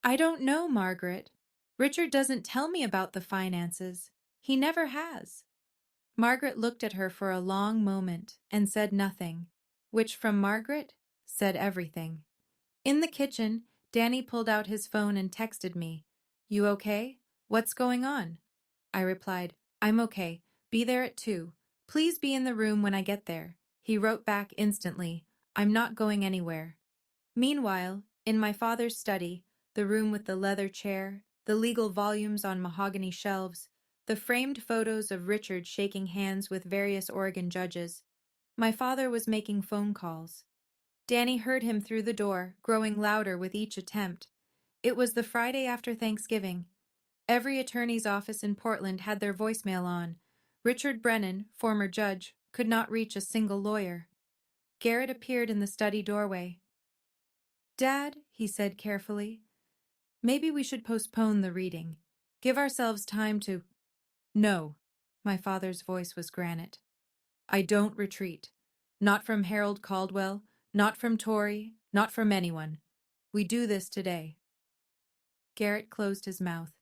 I don't know, Margaret. Richard doesn't tell me about the finances. He never has. Margaret looked at her for a long moment and said nothing, which from Margaret said everything. In the kitchen, Danny pulled out his phone and texted me. You okay? What's going on? I replied, I'm okay. Be there at 2. Please be in the room when I get there. He wrote back instantly, I'm not going anywhere. Meanwhile, in my father's study, the room with the leather chair, the legal volumes on mahogany shelves, the framed photos of Richard shaking hands with various Oregon judges, my father was making phone calls. Danny heard him through the door, growing louder with each attempt. It was the Friday after Thanksgiving. Every attorney's office in Portland had their voicemail on. Richard Brennan, former judge, could not reach a single lawyer. Garrett appeared in the study doorway. Dad, he said carefully, maybe we should postpone the reading. Give ourselves time to... No, my father's voice was granite. I don't retreat. Not from Harold Caldwell, not from Tori, not from anyone. We do this today. Garrett closed his mouth.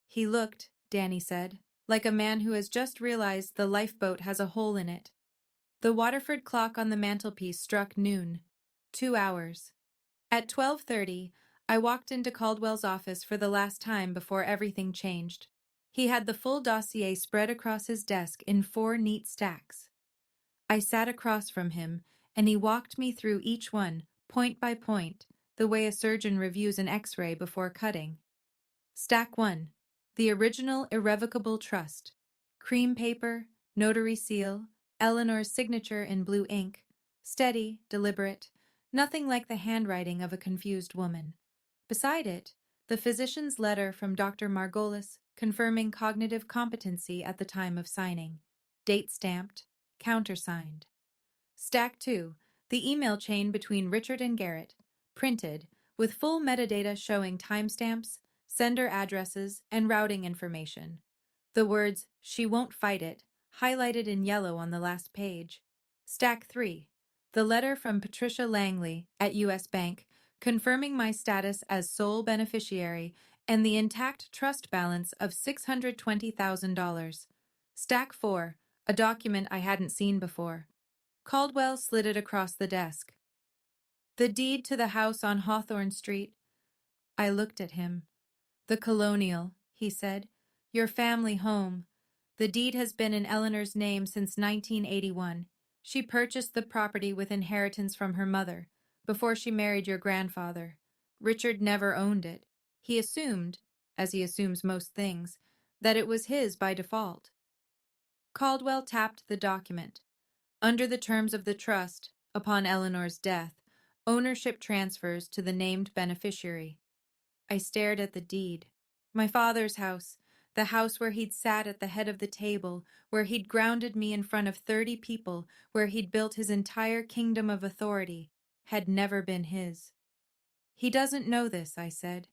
He looked, Danny said, like a man who has just realized the lifeboat has a hole in it. The Waterford clock on the mantelpiece struck noon. 2 hours. At 12:30, I walked into Caldwell's office for the last time before everything changed. He had the full dossier spread across his desk in 4 neat stacks. I sat across from him, and he walked me through each one, point by point, the way a surgeon reviews an X-ray before cutting. Stack 1. The original irrevocable trust. Cream paper, notary seal, Eleanor's signature in blue ink, Steady, deliberate, nothing like the handwriting of a confused woman. Beside it, the physician's letter from Dr. Margolis confirming cognitive competency at the time of signing. Date stamped, countersigned. Stack 2, the email chain between Richard and Garrett, printed, with full metadata showing timestamps, sender addresses, and routing information. The words, "She won't fight it," highlighted in yellow on the last page. Stack 3, the letter from Patricia Langley at U.S. Bank confirming my status as sole beneficiary and the intact trust balance of $620,000. Stack 4, a document I hadn't seen before. Caldwell slid it across the desk. "The deed to the house on Hawthorne Street." I looked at him. "The Colonial," he said. "Your family home. The deed has been in Eleanor's name since 1981. She purchased the property with inheritance from her mother, before she married your grandfather. Richard never owned it. He assumed, as he assumes most things, that it was his by default." Caldwell tapped the document. "Under the terms of the trust, upon Eleanor's death, ownership transfers to the named beneficiary." I stared at the deed. My father's house, the house where he'd sat at the head of the table, where he'd grounded me in front of 30 people, where he'd built his entire kingdom of authority, had never been his. "He doesn't know this," I said.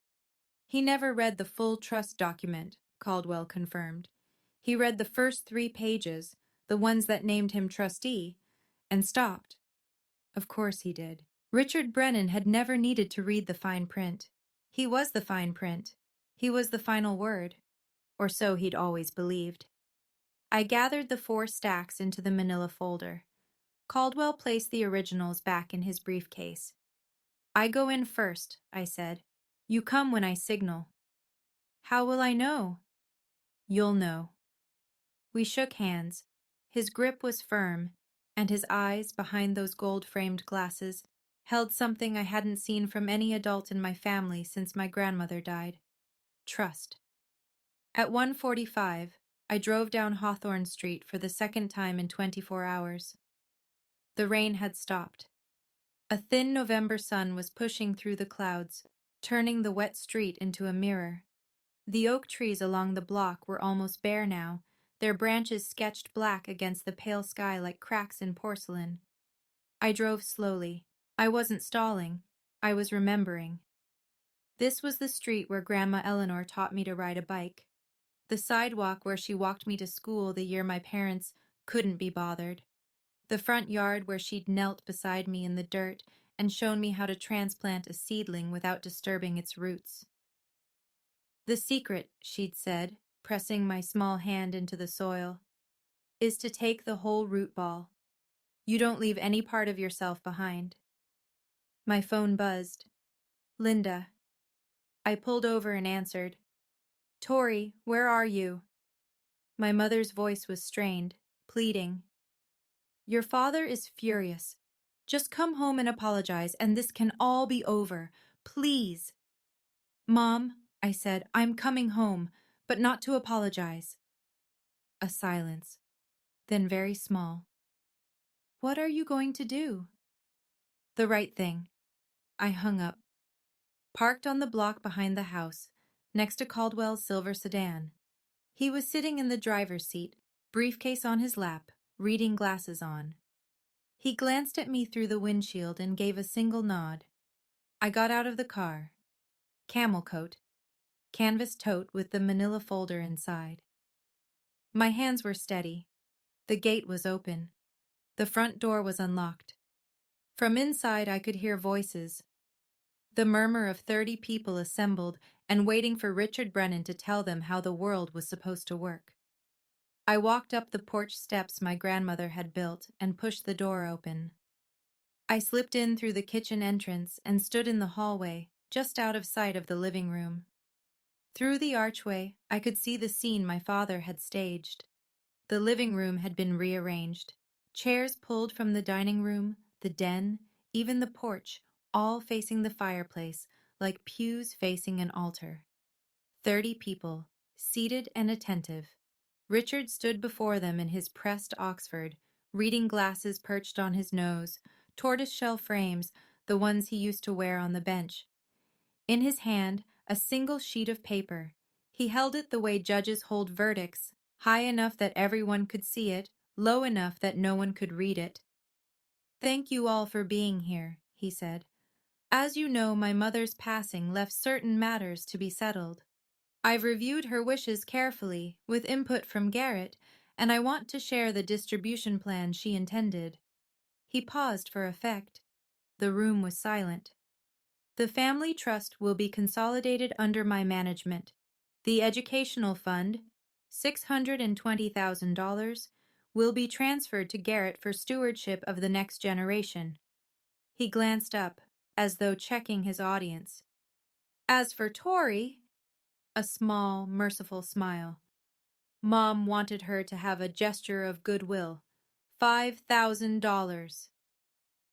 "He never read the full trust document," Caldwell confirmed. "He read the first 3 pages, the ones that named him trustee, and stopped." Of course he did. Richard Brennan had never needed to read the fine print. He was the fine print. He was the final word. Or so he'd always believed. I gathered the 4 stacks into the manila folder. Caldwell placed the originals back in his briefcase. "I go in first," I said. "You come when I signal." "How will I know?" "You'll know." We shook hands. His grip was firm, and his eyes, behind those gold-framed glasses, held something I hadn't seen from any adult in my family since my grandmother died. Trust. At 1:45, I drove down Hawthorne Street for the second time in 24 hours. The rain had stopped. A thin November sun was pushing through the clouds, turning the wet street into a mirror. The oak trees along the block were almost bare now, their branches sketched black against the pale sky like cracks in porcelain. I drove slowly. I wasn't stalling. I was remembering. This was the street where Grandma Eleanor taught me to ride a bike. The sidewalk where she walked me to school the year my parents couldn't be bothered. The front yard where she'd knelt beside me in the dirt and shown me how to transplant a seedling without disturbing its roots. "The secret," she'd said, pressing my small hand into the soil, "is to take the whole root ball. You don't leave any part of yourself behind." My phone buzzed. "Linda." I pulled over and answered. "Tori, where are you?" My mother's voice was strained, pleading. "Your father is furious. Just come home and apologize, and this can all be over. Please." "Mom," I said, "I'm coming home, but not to apologize." A silence, then very small. "What are you going to do?" "The right thing." I hung up. Parked on the block behind the house, next to Caldwell's silver sedan. He was sitting in the driver's seat, briefcase on his lap, reading glasses on. He glanced at me through the windshield and gave a single nod. I got out of the car. Camel coat, canvas tote with the manila folder inside. My hands were steady. The gate was open. The front door was unlocked. From inside I could hear voices. The murmur of 30 people assembled and waiting for Richard Brennan to tell them how the world was supposed to work. I walked up the porch steps my grandmother had built and pushed the door open. I slipped in through the kitchen entrance and stood in the hallway, just out of sight of the living room. Through the archway, I could see the scene my father had staged. The living room had been rearranged. Chairs pulled from the dining room, the den, even the porch, all facing the fireplace, like pews facing an altar. 30 people, seated and attentive. Richard stood before them in his pressed Oxford, reading glasses perched on his nose, tortoiseshell frames, the ones he used to wear on the bench. In his hand, a single sheet of paper. He held it the way judges hold verdicts, high enough that everyone could see it, low enough that no one could read it. "Thank you all for being here," he said. "As you know, my mother's passing left certain matters to be settled. I've reviewed her wishes carefully, with input from Garrett, and I want to share the distribution plan she intended." He paused for effect. The room was silent. "The family trust will be consolidated under my management. The educational fund, $620,000, will be transferred to Garrett for stewardship of the next generation." He glanced up, as though checking his audience. "As for Tori," a small, merciful smile, "Mom wanted her to have a gesture of goodwill. $5,000.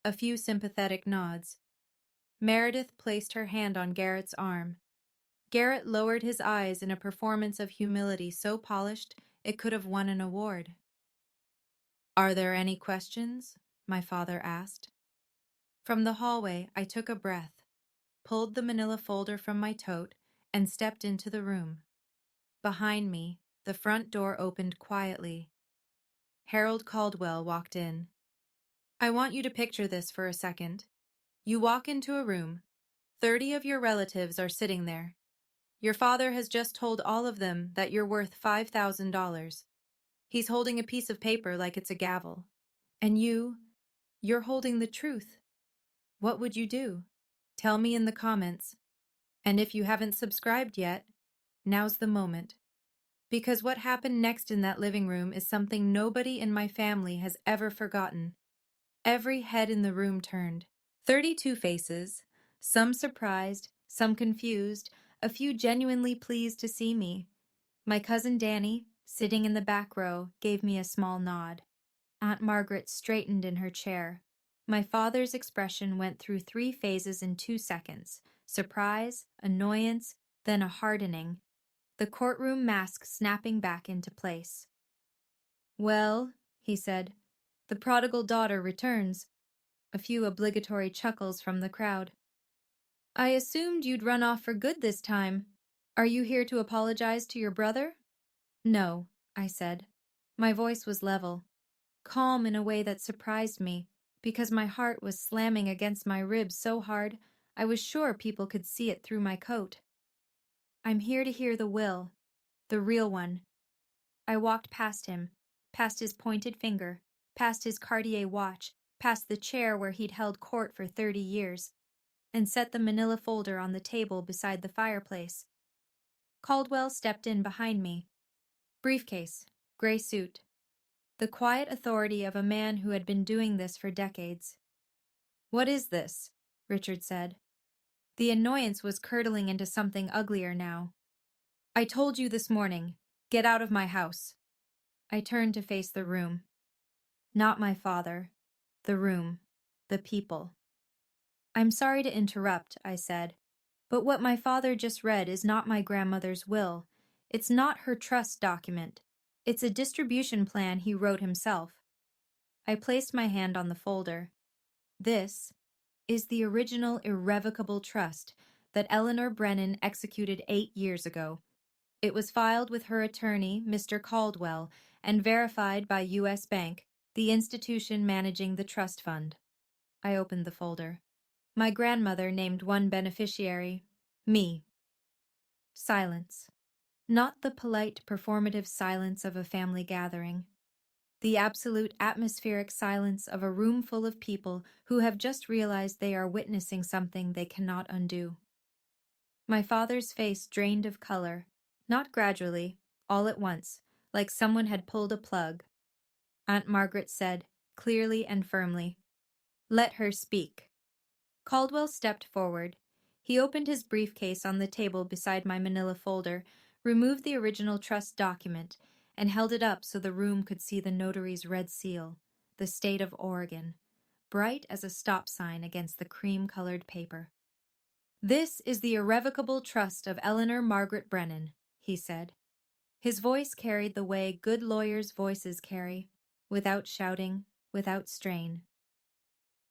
A few sympathetic nods. Meredith placed her hand on Garrett's arm. Garrett lowered his eyes in a performance of humility so polished it could have won an award. "Are there any questions?" my father asked. From the hallway, I took a breath, pulled the manila folder from my tote, and stepped into the room. Behind me, the front door opened quietly. Harold Caldwell walked in. "I want you to picture this for a second. You walk into a room. 30 of your relatives are sitting there. Your father has just told all of them that you're worth $5,000. He's holding a piece of paper like it's a gavel. And you're holding the truth. What would you do? Tell me in the comments. And if you haven't subscribed yet, now's the moment. Because what happened next in that living room is something nobody in my family has ever forgotten." Every head in the room turned. 32 faces, some surprised, some confused, a few genuinely pleased to see me. My cousin Danny, sitting in the back row, gave me a small nod. Aunt Margaret straightened in her chair. My father's expression went through 3 phases in 2 seconds: surprise, annoyance, then a hardening. The courtroom mask snapping back into place. "Well," he said, "the prodigal daughter returns." A few obligatory chuckles from the crowd. "I assumed you'd run off for good this time. Are you here to apologize to your brother?" "No," I said. My voice was level, calm in a way that surprised me, because my heart was slamming against my ribs so hard I was sure people could see it through my coat. "I'm here to hear the will, the real one." I walked past him, past his pointed finger, past his Cartier watch, past the chair where he'd held court for 30 years, and set the manila folder on the table beside the fireplace. Caldwell stepped in behind me. Briefcase, gray suit. The quiet authority of a man who had been doing this for decades. "What is this?" Richard said. The annoyance was curdling into something uglier now. "I told you this morning. Get out of my house." I turned to face the room. Not my father. The room. The people. "I'm sorry to interrupt," I said, "but what my father just read is not my grandmother's will. It's not her trust document. It's a distribution plan he wrote himself." I placed my hand on the folder. "This is the original irrevocable trust that Eleanor Brennan executed 8 years ago. It was filed with her attorney, Mr. Caldwell, and verified by U.S. Bank, the institution managing the trust fund." I opened the folder. My grandmother named one beneficiary, me. Silence. Not the polite, performative silence of a family gathering. The absolute atmospheric silence of a room full of people who have just realized they are witnessing something they cannot undo. My father's face drained of color, not gradually, all at once, like someone had pulled a plug. Aunt Margaret said, clearly and firmly, "Let her speak." Caldwell stepped forward. He opened his briefcase on the table beside my manila folder, removed the original trust document, and held it up so the room could see the notary's red seal, the state of Oregon, bright as a stop sign against the cream-colored paper. "This is the irrevocable trust of Eleanor Margaret Brennan," he said. His voice carried the way good lawyers' voices carry, without shouting, without strain.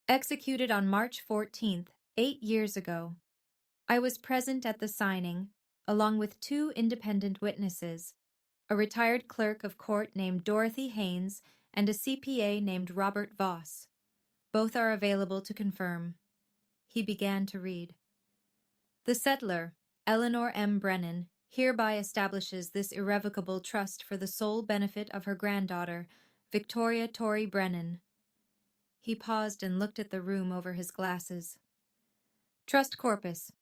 Executed on March 14th, 8 years ago. I was present at the signing, along with two independent witnesses, a retired clerk of court named Dorothy Haynes and a CPA named Robert Voss. Both are available to confirm. He began to read. The settlor, Eleanor M. Brennan, hereby establishes this irrevocable trust for the sole benefit of her granddaughter, Victoria Torrey Brennan. He paused and looked at the room over his glasses. Trust corpus.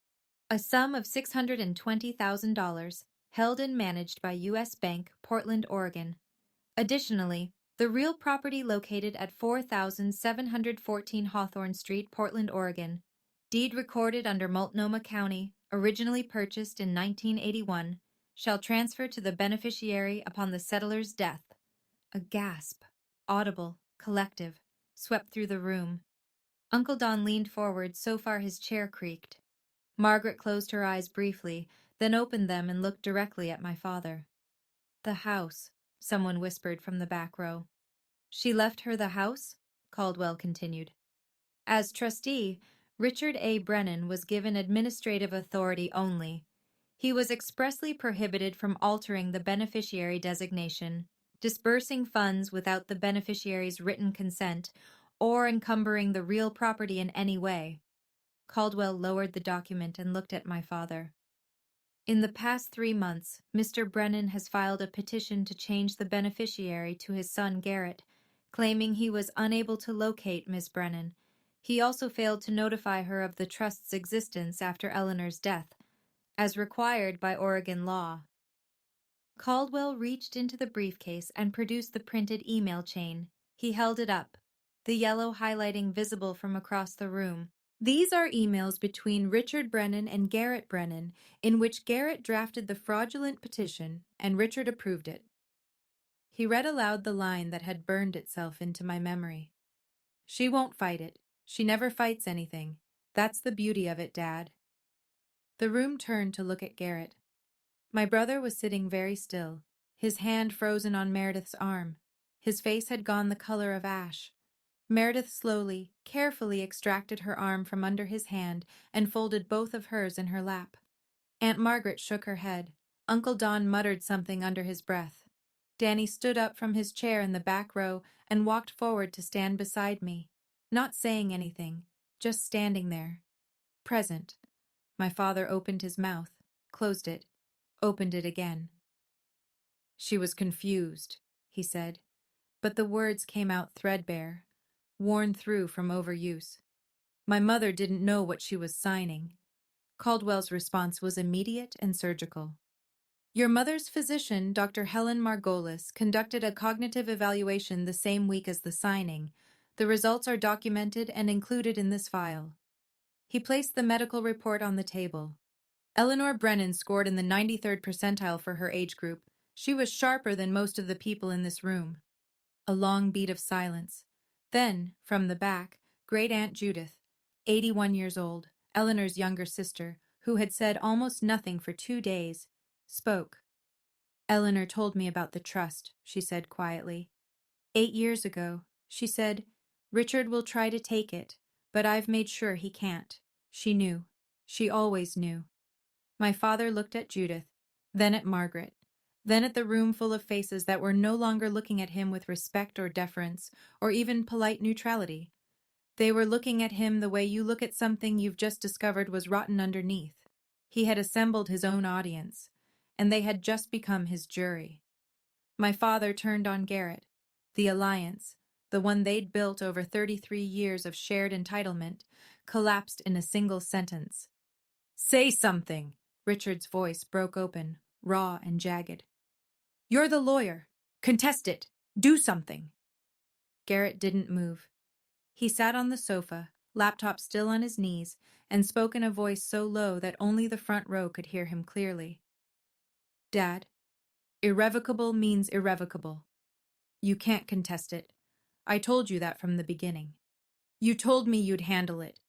A sum of $620,000, held and managed by U.S. Bank, Portland, Oregon. Additionally, the real property located at 4714 Hawthorne Street, Portland, Oregon, deed recorded under Multnomah County, originally purchased in 1981, shall transfer to the beneficiary upon the settler's death. A gasp, audible, collective, swept through the room. Uncle Don leaned forward so far his chair creaked. Margaret closed her eyes briefly, then opened them and looked directly at my father. The house, someone whispered from the back row. She left her the house? Caldwell continued. As trustee, Richard A. Brennan was given administrative authority only. He was expressly prohibited from altering the beneficiary designation, disbursing funds without the beneficiary's written consent, or encumbering the real property in any way. Caldwell lowered the document and looked at my father. In the past 3 months, Mr. Brennan has filed a petition to change the beneficiary to his son Garrett, claiming he was unable to locate Miss Brennan. He also failed to notify her of the trust's existence after Eleanor's death, as required by Oregon law. Caldwell reached into the briefcase and produced the printed email chain. He held it up, the yellow highlighting visible from across the room. These are emails between Richard Brennan and Garrett Brennan, in which Garrett drafted the fraudulent petition and Richard approved it. He read aloud the line that had burned itself into my memory. She won't fight it. She never fights anything. That's the beauty of it, Dad. The room turned to look at Garrett. My brother was sitting very still, his hand frozen on Meredith's arm. His face had gone the color of ash. Meredith slowly, carefully extracted her arm from under his hand and folded both of hers in her lap. Aunt Margaret shook her head. Uncle Don muttered something under his breath. Danny stood up from his chair in the back row and walked forward to stand beside me, not saying anything, just standing there. Present. My father opened his mouth, closed it, opened it again. She was confused, he said, but the words came out threadbare, worn through from overuse. My mother didn't know what she was signing. Caldwell's response was immediate and surgical. Your mother's physician, Dr. Helen Margolis, conducted a cognitive evaluation the same week as the signing. The results are documented and included in this file. He placed the medical report on the table. Eleanor Brennan scored in the 93rd percentile for her age group. She was sharper than most of the people in this room. A long beat of silence. Then, from the back, Great-Aunt Judith, 81 years old, Eleanor's younger sister, who had said almost nothing for 2 days, spoke. Eleanor told me about the trust, she said quietly. 8 years ago, she said, Richard will try to take it, but I've made sure he can't. She knew. She always knew. My father looked at Judith, then at Margaret, then at the room full of faces that were no longer looking at him with respect or deference, or even polite neutrality. They were looking at him the way you look at something you've just discovered was rotten underneath. He had assembled his own audience, and they had just become his jury. My father turned on Garrett. The alliance, the one they'd built over 33 years of shared entitlement, collapsed in a single sentence. Say something! Richard's voice broke open, raw and jagged. You're the lawyer. Contest it. Do something. Garrett didn't move. He sat on the sofa, laptop still on his knees, and spoke in a voice so low that only the front row could hear him clearly. Dad, irrevocable means irrevocable. You can't contest it. I told you that from the beginning. You told me you'd handle it.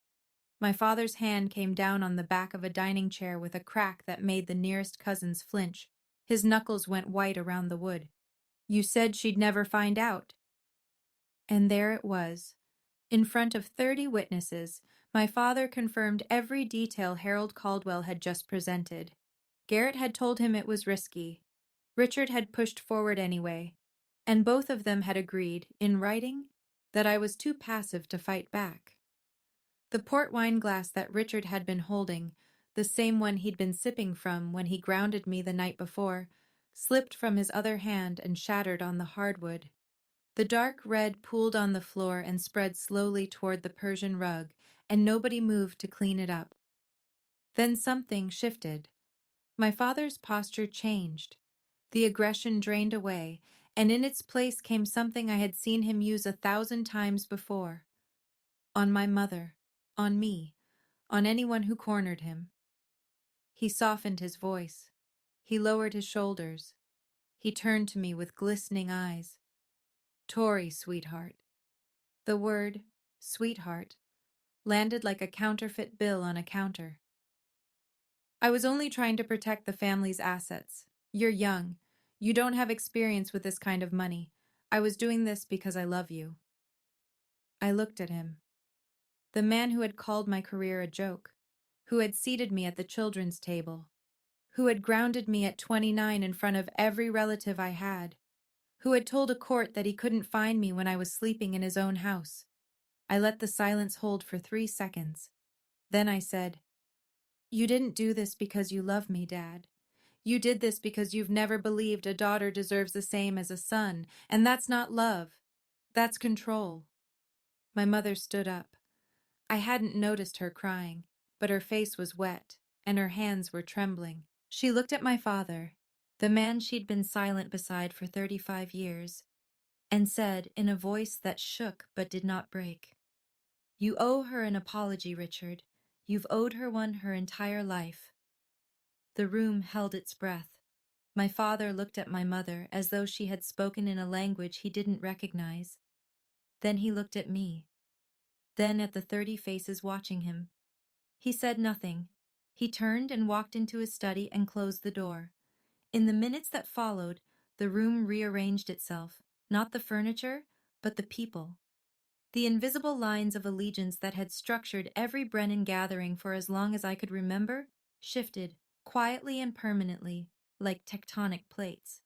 My father's hand came down on the back of a dining chair with a crack that made the nearest cousins flinch. His knuckles went white around the wood. You said she'd never find out. And there it was, In front of 30 witnesses, my father confirmed every detail Harold Caldwell had just presented. Garrett had told him it was risky. Richard had pushed forward anyway, and both of them had agreed, in writing, that I was too passive to fight back. The port wine glass that Richard had been holding, the same one he'd been sipping from when he grounded me the night before, slipped from his other hand and shattered on the hardwood. The dark red pooled on the floor and spread slowly toward the Persian rug, and nobody moved to clean it up. Then something shifted. My father's posture changed. The aggression drained away, and in its place came something I had seen him use 1,000 times before. On my mother, on me, on anyone who cornered him. He softened his voice. He lowered his shoulders. He turned to me with glistening eyes. "Tori, sweetheart." The word, sweetheart, landed like a counterfeit bill on a counter. "I was only trying to protect the family's assets. You're young. You don't have experience with this kind of money. I was doing this because I love you." I looked at him. The man who had called my career a joke, who had seated me at the children's table, who had grounded me at 29 in front of every relative I had, who had told a court that he couldn't find me when I was sleeping in his own house. I let the silence hold for 3 seconds. Then I said, "You didn't do this because you love me, Dad. You did this because you've never believed a daughter deserves the same as a son, and that's not love. That's control." My mother stood up. I hadn't noticed her crying, but her face was wet, and her hands were trembling. She looked at my father, the man she'd been silent beside for 35 years, and said in a voice that shook but did not break, "You owe her an apology, Richard. You've owed her one her entire life." The room held its breath. My father looked at my mother as though she had spoken in a language he didn't recognize. Then he looked at me. Then at the 30 faces watching him. He said nothing. He turned and walked into his study and closed the door. In the minutes that followed, the room rearranged itself, not the furniture, but the people. The invisible lines of allegiance that had structured every Brennan gathering for as long as I could remember shifted, quietly and permanently, like tectonic plates.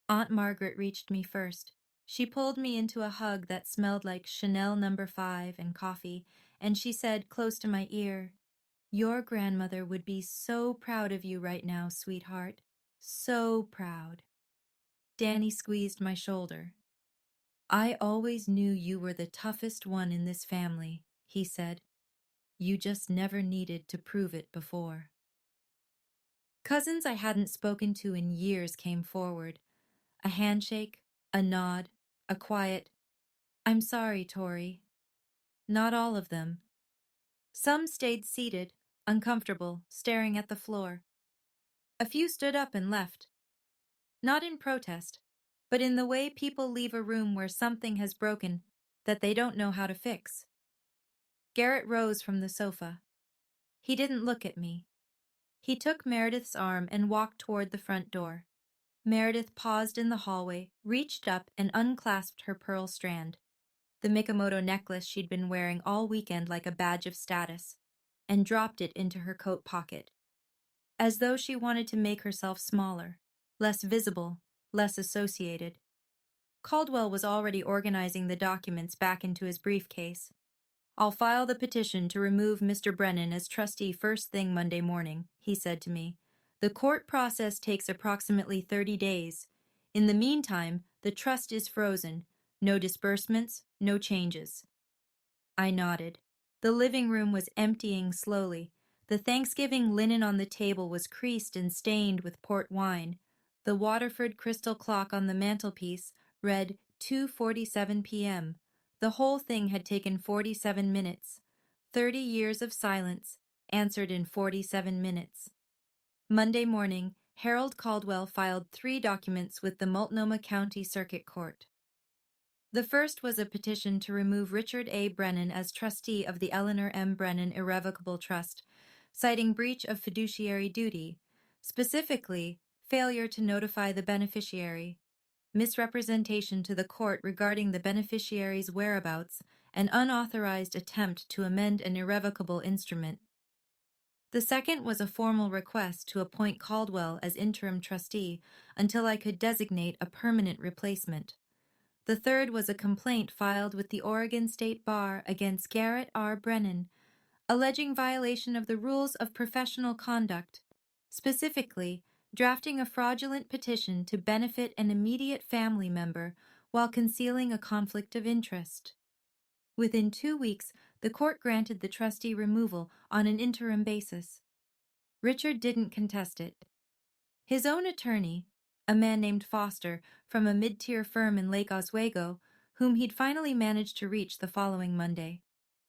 Aunt Margaret reached me first. She pulled me into a hug that smelled like Chanel No. 5 and coffee, and she said close to my ear, "Your grandmother would be so proud of you right now, sweetheart. So proud." Danny squeezed my shoulder. "I always knew you were the toughest one in this family," he said. "You just never needed to prove it before." Cousins I hadn't spoken to in years came forward. A handshake, a nod, a quiet, "I'm sorry, Tori." Not all of them. Some stayed seated, uncomfortable, staring at the floor. A few stood up and left. Not in protest, but in the way people leave a room where something has broken that they don't know how to fix. Garrett rose from the sofa. He didn't look at me. He took Meredith's arm and walked toward the front door. Meredith paused in the hallway, reached up and unclasped her pearl strand, the Mikamoto necklace she'd been wearing all weekend like a badge of status, and dropped it into her coat pocket, as though she wanted to make herself smaller, less visible, less associated. Caldwell was already organizing the documents back into his briefcase. "I'll file the petition to remove Mr. Brennan as trustee first thing Monday morning," he said to me. "The court process takes approximately 30 days. In the meantime, the trust is frozen. No disbursements, no changes." I nodded. The living room was emptying slowly. The Thanksgiving linen on the table was creased and stained with port wine. The Waterford crystal clock on the mantelpiece read 2:47 p.m. The whole thing had taken 47 minutes. 30 years of silence, answered in 47 minutes. Monday morning, Harold Caldwell filed 3 documents with the Multnomah County Circuit Court. The first was a petition to remove Richard A. Brennan as trustee of the Eleanor M. Brennan Irrevocable Trust, citing breach of fiduciary duty, specifically failure to notify the beneficiary, misrepresentation to the court regarding the beneficiary's whereabouts, an unauthorized attempt to amend an irrevocable instrument. The second was a formal request to appoint Caldwell as interim trustee until I could designate a permanent replacement. The third was a complaint filed with the Oregon State Bar against Garrett R. Brennan, alleging violation of the rules of professional conduct, specifically drafting a fraudulent petition to benefit an immediate family member while concealing a conflict of interest. Within 2 weeks, the court granted the trustee removal on an interim basis. Richard didn't contest it. His own attorney, a man named Foster from a mid-tier firm in Lake Oswego, whom he'd finally managed to reach the following Monday,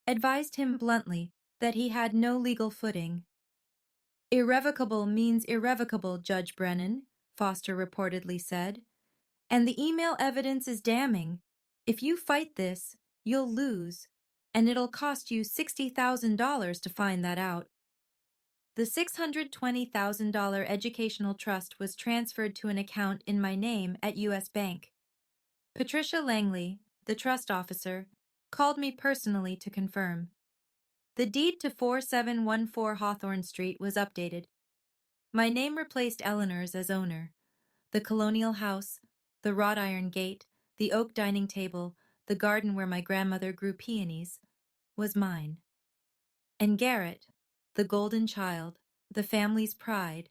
advised him bluntly that he had no legal footing. "Irrevocable means irrevocable, Judge Brennan," Foster reportedly said. "And the email evidence is damning. If you fight this, you'll lose, and it'll cost you $60,000 to find that out." The $620,000 educational trust was transferred to an account in my name at U.S. Bank. Patricia Langley, the trust officer, called me personally to confirm. The deed to 4714 Hawthorne Street was updated. My name replaced Eleanor's as owner. The colonial house, the wrought iron gate, the oak dining table, the garden where my grandmother grew peonies, was mine. And Garrett, the golden child, the family's pride,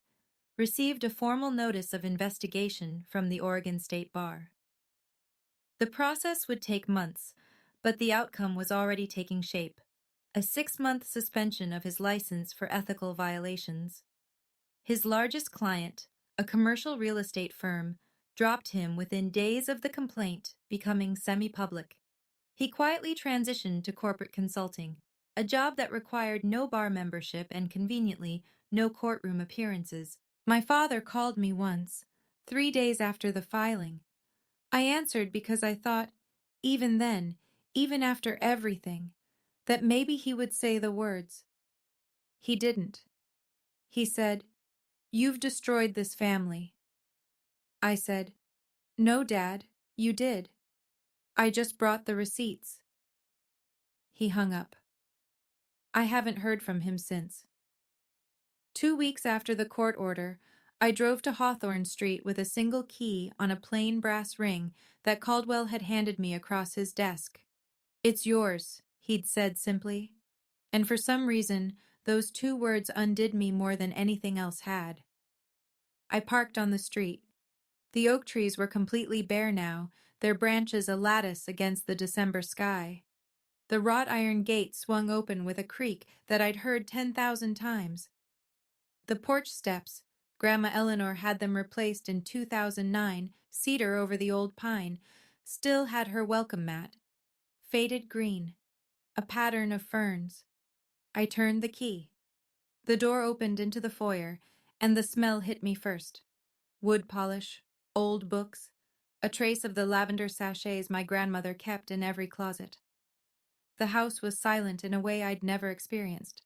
received a formal notice of investigation from the Oregon State Bar. The process would take months, but the outcome was already taking shape: a 6-month suspension of his license for ethical violations. His largest client, a commercial real estate firm, dropped him within days of the complaint becoming semi-public. He quietly transitioned to corporate consulting, a job that required no bar membership and, conveniently, no courtroom appearances. My father called me once, 3 days after the filing. I answered because I thought, even then, even after everything, that maybe he would say the words. He didn't. He said, "You've destroyed this family." I said, "No, Dad, you did. I just brought the receipts." He hung up. I haven't heard from him since. 2 weeks after the court order, I drove to Hawthorne Street with a single key on a plain brass ring that Caldwell had handed me across his desk. "It's yours," he'd said simply. And for some reason, those 2 words undid me more than anything else had. I parked on the street. The oak trees were completely bare now, their branches a lattice against the December sky. The wrought iron gate swung open with a creak that I'd heard 10,000 times. The porch steps, Grandma Eleanor had them replaced in 2009, cedar over the old pine, still had her welcome mat. Faded green, a pattern of ferns. I turned the key. The door opened into the foyer, and the smell hit me first. Wood polish, old books, a trace of the lavender sachets my grandmother kept in every closet. The house was silent in a way I'd never experienced.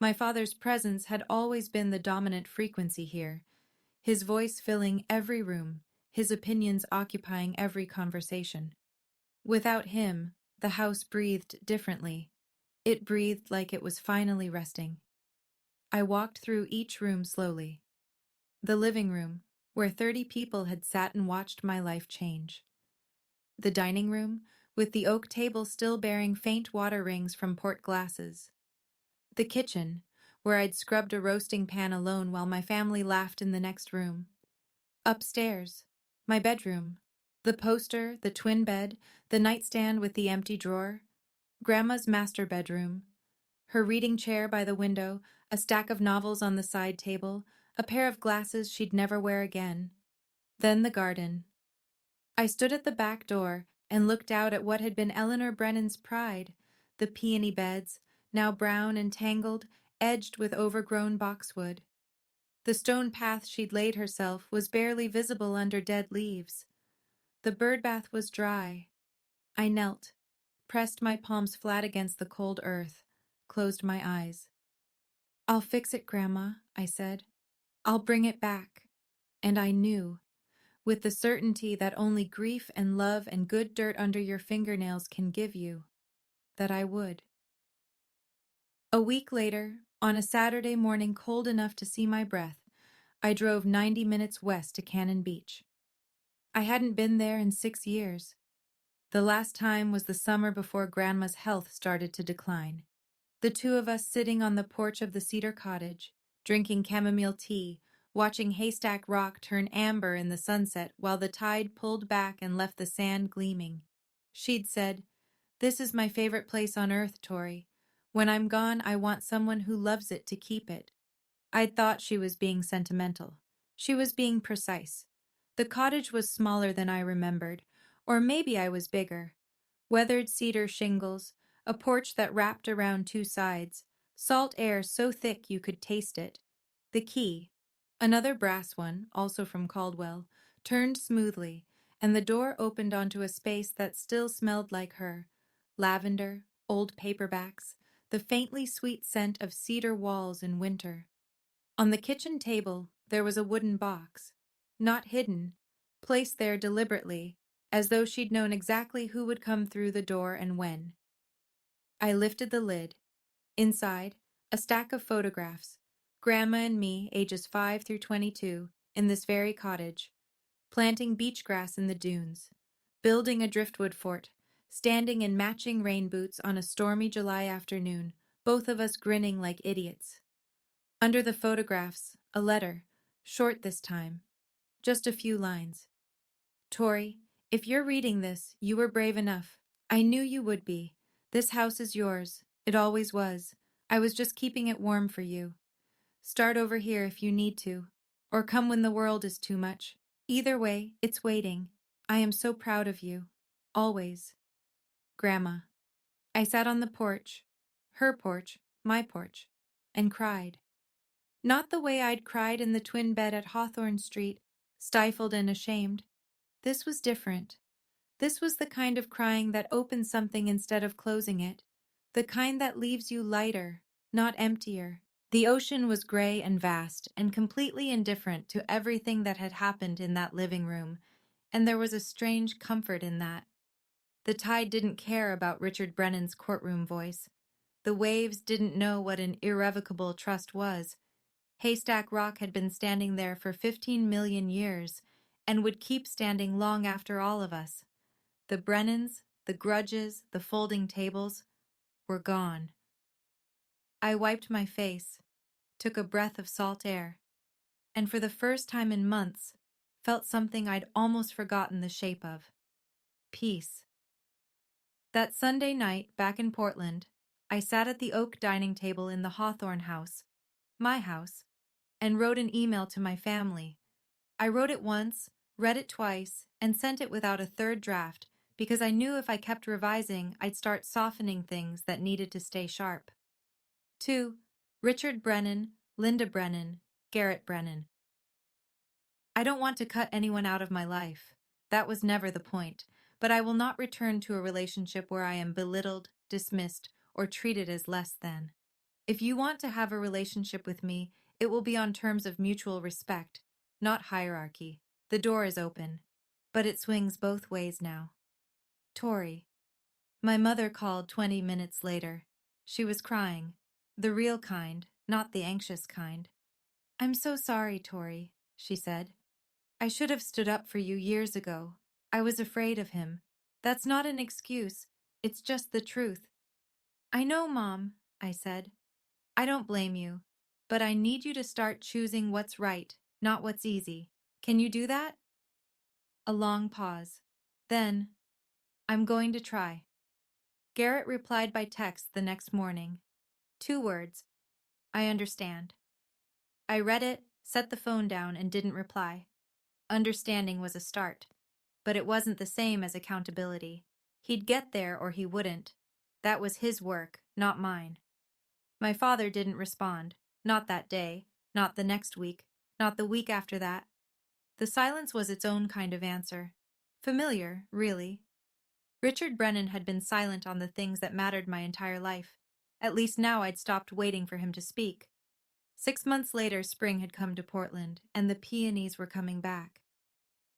My father's presence had always been the dominant frequency here, his voice filling every room, his opinions occupying every conversation. Without him, the house breathed differently. It breathed like it was finally resting. I walked through each room slowly. The living room, where 30 people had sat and watched my life change. The dining room, with the oak table still bearing faint water rings from port glasses. The kitchen, where I'd scrubbed a roasting pan alone while my family laughed in the next room. Upstairs, my bedroom. The poster, the twin bed, the nightstand with the empty drawer. Grandma's master bedroom. Her reading chair by the window, a stack of novels on the side table, a pair of glasses she'd never wear again. Then the garden. I stood at the back door and looked out at what had been Eleanor Brennan's pride, the peony beds, now brown and tangled, edged with overgrown boxwood. The stone path she'd laid herself was barely visible under dead leaves. The birdbath was dry. I knelt, pressed my palms flat against the cold earth, closed my eyes. "I'll fix it, Grandma," I said. "I'll bring it back." And I knew, with the certainty that only grief and love and good dirt under your fingernails can give you, that I would. A week later, on a Saturday morning cold enough to see my breath, I drove 90 minutes west to Cannon Beach. I hadn't been there in 6 years. The last time was the summer before Grandma's health started to decline. The two of us sitting on the porch of the cedar cottage, drinking chamomile tea, watching Haystack Rock turn amber in the sunset while the tide pulled back and left the sand gleaming. She'd said, "This is my favorite place on earth, Tori. When I'm gone, I want someone who loves it to keep it." I'd thought she was being sentimental. She was being precise. The cottage was smaller than I remembered, or maybe I was bigger. Weathered cedar shingles, a porch that wrapped around two sides, salt air so thick you could taste it. The key, another brass one, also from Caldwell, turned smoothly, and the door opened onto a space that still smelled like her. Lavender, old paperbacks, the faintly sweet scent of cedar walls in winter. On the kitchen table, there was a wooden box, not hidden, placed there deliberately, as though she'd known exactly who would come through the door and when. I lifted the lid. Inside, a stack of photographs. Grandma and me, ages 5 through 22, in this very cottage, planting beach grass in the dunes, building a driftwood fort, standing in matching rain boots on a stormy July afternoon, both of us grinning like idiots. Under the photographs, a letter, short this time, just a few lines. "Tori, if you're reading this, you were brave enough. I knew you would be. This house is yours. It always was. I was just keeping it warm for you. Start over here if you need to, or come when the world is too much. Either way, it's waiting. I am so proud of you. Always. Grandma." I sat on the porch, her porch, my porch, and cried. Not the way I'd cried in the twin bed at Hawthorne Street, stifled and ashamed. This was different. This was the kind of crying that opens something instead of closing it, the kind that leaves you lighter, not emptier. The ocean was gray and vast and completely indifferent to everything that had happened in that living room, and there was a strange comfort in that. The tide didn't care about Richard Brennan's courtroom voice. The waves didn't know what an irrevocable trust was. Haystack Rock had been standing there for 15 million years and would keep standing long after all of us. The Brennans, the grudges, the folding tables were gone. I wiped my face, took a breath of salt air, and for the first time in months, felt something I'd almost forgotten the shape of. Peace. That Sunday night, back in Portland, I sat at the oak dining table in the Hawthorne house, my house, and wrote an email to my family. I wrote it once, read it twice, and sent it without a third draft because I knew if I kept revising, I'd start softening things that needed to stay sharp. To Richard Brennan, Linda Brennan, Garrett Brennan. I don't want to cut anyone out of my life. That was never the point, but I will not return to a relationship where I am belittled, dismissed, or treated as less than. If you want to have a relationship with me, it will be on terms of mutual respect, not hierarchy. The door is open, but it swings both ways now. Tori. My mother called 20 minutes later. She was crying. The real kind, not the anxious kind. "I'm so sorry, Tori," she said. "I should have stood up for you years ago. I was afraid of him. That's not an excuse. It's just the truth." "I know, Mom," I said. "I don't blame you, but I need you to start choosing what's right, not what's easy. Can you do that?" A long pause. Then, "I'm going to try." Garrett replied by text the next morning. 2 words. "I understand." I read it, set the phone down, and didn't reply. Understanding was a start, but it wasn't the same as accountability. He'd get there or he wouldn't. That was his work, not mine. My father didn't respond. Not that day, not the next week, not the week after that. The silence was its own kind of answer. Familiar, really. Richard Brennan had been silent on the things that mattered my entire life. At least now I'd stopped waiting for him to speak. 6 months later, spring had come to Portland, and the peonies were coming back.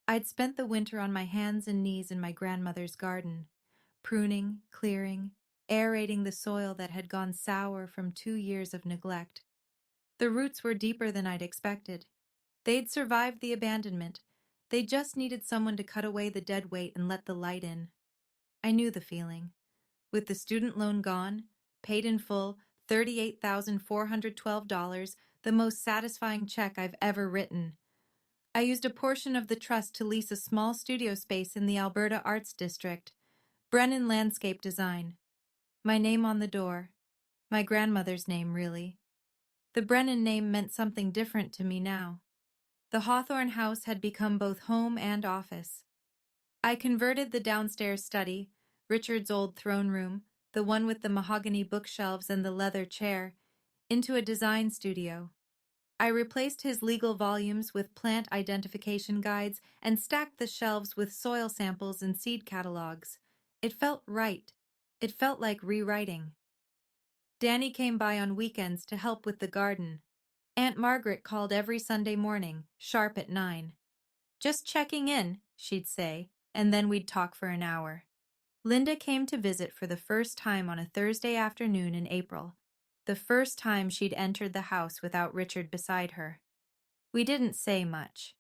I'd spent the winter on my hands and knees in my grandmother's garden, pruning, clearing, aerating the soil that had gone sour from 2 years of neglect. The roots were deeper than I'd expected. They'd survived the abandonment. They just needed someone to cut away the dead weight and let the light in. I knew the feeling. With the student loan gone, paid in full, $38,412, the most satisfying check I've ever written. I used a portion of the trust to lease a small studio space in the Alberta Arts District. Brennan Landscape Design. My name on the door. My grandmother's name, really. The Brennan name meant something different to me now. The Hawthorne house had become both home and office. I converted the downstairs study, Richard's old throne room, the one with the mahogany bookshelves and the leather chair, into a design studio. I replaced his legal volumes with plant identification guides and stacked the shelves with soil samples and seed catalogs. It felt right. It felt like rewriting. Danny came by on weekends to help with the garden. Aunt Margaret called every Sunday morning, sharp at 9. "Just checking in," she'd say, and then we'd talk for an hour. Linda came to visit for the first time on a Thursday afternoon in April, the first time she'd entered the house without Richard beside her. We didn't say much.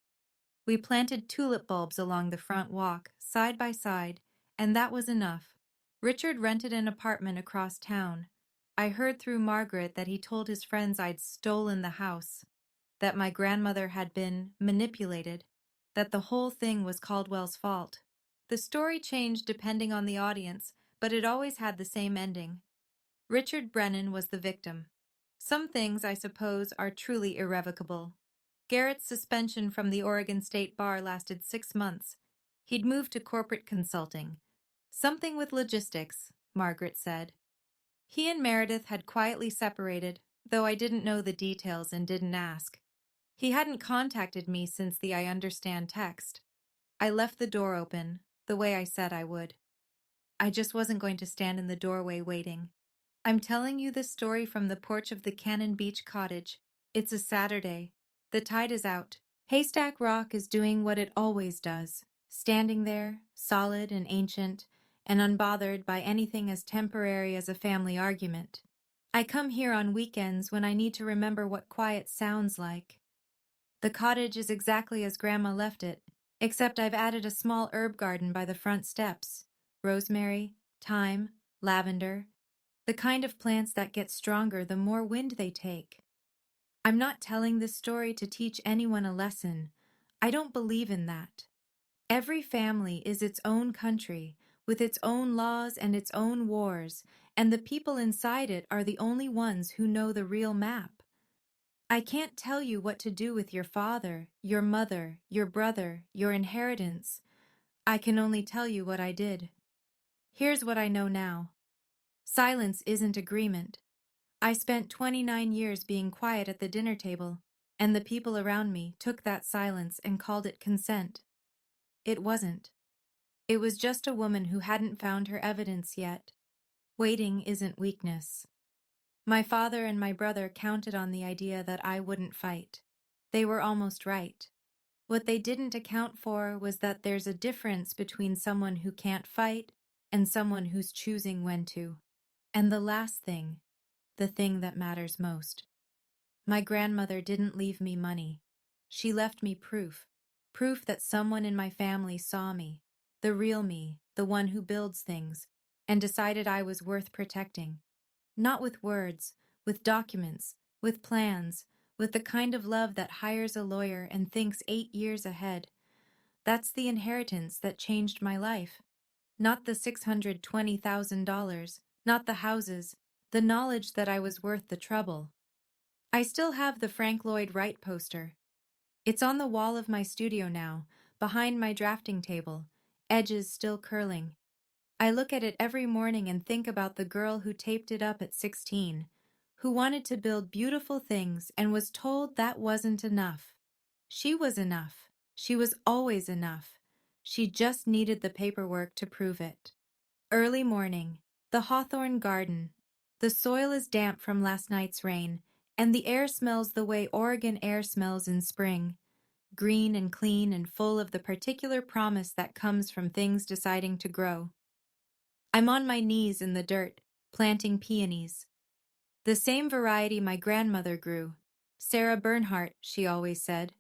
We planted tulip bulbs along the front walk, side by side, and that was enough. Richard rented an apartment across town. I heard through Margaret that he told his friends I'd stolen the house, that my grandmother had been manipulated, that the whole thing was Caldwell's fault. The story changed depending on the audience, but it always had the same ending. Richard Brennan was the victim. Some things, I suppose, are truly irrevocable. Garrett's suspension from the Oregon State Bar lasted 6 months. He'd moved to corporate consulting. Something with logistics, Margaret said. He and Meredith had quietly separated, though I didn't know the details and didn't ask. He hadn't contacted me since the "I understand" text. I left the door open, the way I said I would. I just wasn't going to stand in the doorway waiting. I'm telling you this story from the porch of the Cannon Beach cottage. It's a Saturday. The tide is out. Haystack Rock is doing what it always does, standing there, solid and ancient, and unbothered by anything as temporary as a family argument. I come here on weekends when I need to remember what quiet sounds like. The cottage is exactly as Grandma left it, except I've added a small herb garden by the front steps. Rosemary, thyme, lavender, the kind of plants that get stronger the more wind they take. I'm not telling this story to teach anyone a lesson. I don't believe in that. Every family is its own country, with its own laws and its own wars, and the people inside it are the only ones who know the real map. I can't tell you what to do with your father, your mother, your brother, your inheritance. I can only tell you what I did. Here's what I know now. Silence isn't agreement. I spent 29 years being quiet at the dinner table, and the people around me took that silence and called it consent. It wasn't. It was just a woman who hadn't found her evidence yet. Waiting isn't weakness. My father and my brother counted on the idea that I wouldn't fight. They were almost right. What they didn't account for was that there's a difference between someone who can't fight and someone who's choosing when to. And the last thing, the thing that matters most. My grandmother didn't leave me money. She left me proof. Proof that someone in my family saw me, the real me, the one who builds things, and decided I was worth protecting. Not with words, with documents, with plans, with the kind of love that hires a lawyer and thinks 8 years ahead. That's the inheritance that changed my life. Not the $620,000, not the houses, the knowledge that I was worth the trouble. I still have the Frank Lloyd Wright poster. It's on the wall of my studio now, behind my drafting table, edges still curling. I look at it every morning and think about the girl who taped it up at 16, who wanted to build beautiful things and was told that wasn't enough. She was enough. She was always enough. She just needed the paperwork to prove it. Early morning, the Hawthorne garden. The soil is damp from last night's rain, and the air smells the way Oregon air smells in spring, green and clean and full of the particular promise that comes from things deciding to grow. I'm on my knees in the dirt, planting peonies. The same variety my grandmother grew. Sarah Bernhardt, she always said,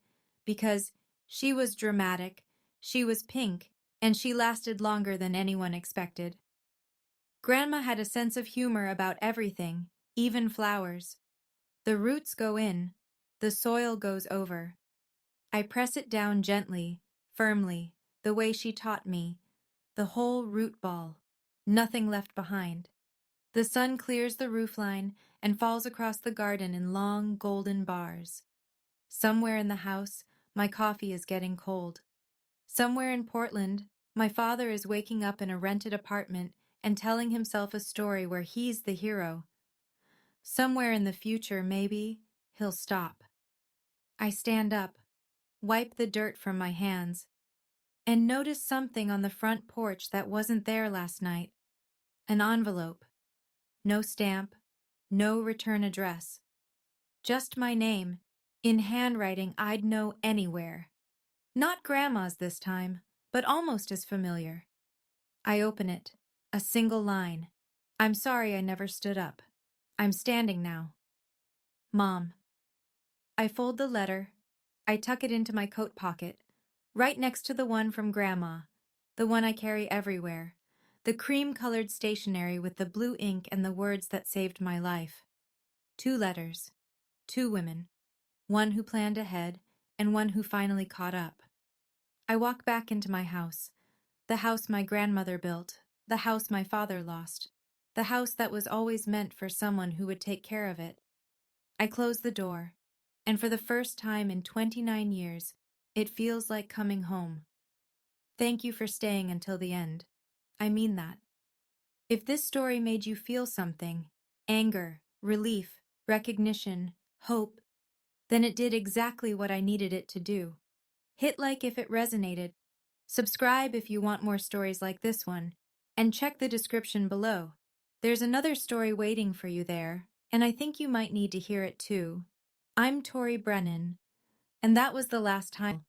because she was dramatic, she was pink, and she lasted longer than anyone expected. Grandma had a sense of humor about everything, even flowers. The roots go in, the soil goes over. I press it down gently, firmly, the way she taught me, the whole root ball, nothing left behind. The sun clears the roofline and falls across the garden in long, golden bars. Somewhere in the house, my coffee is getting cold. Somewhere in Portland, my father is waking up in a rented apartment and telling himself a story where he's the hero. Somewhere in the future, maybe, he'll stop. I stand up, wipe the dirt from my hands, and notice something on the front porch that wasn't there last night. An envelope. No stamp, no return address. Just my name, in handwriting I'd know anywhere. Not Grandma's this time, but almost as familiar. I open it. A single line. I'm sorry I never stood up. I'm standing now. Mom. I fold the letter. I tuck it into my coat pocket, right next to the one from Grandma, the one I carry everywhere, the cream-colored stationery with the blue ink and the words that saved my life. 2 letters, 2 women, one who planned ahead and one who finally caught up. I walk back into my house, the house my grandmother built, the house my father lost, the house that was always meant for someone who would take care of it. I close the door, and for the first time in 29 years, it feels like coming home. Thank you for staying until the end. I mean that. If this story made you feel something, anger, relief, recognition, hope, then it did exactly what I needed it to do. Hit like if it resonated. Subscribe if you want more stories like this one, and check the description below. There's another story waiting for you there, and I think you might need to hear it too. I'm Tori Brennan, and that was the last time.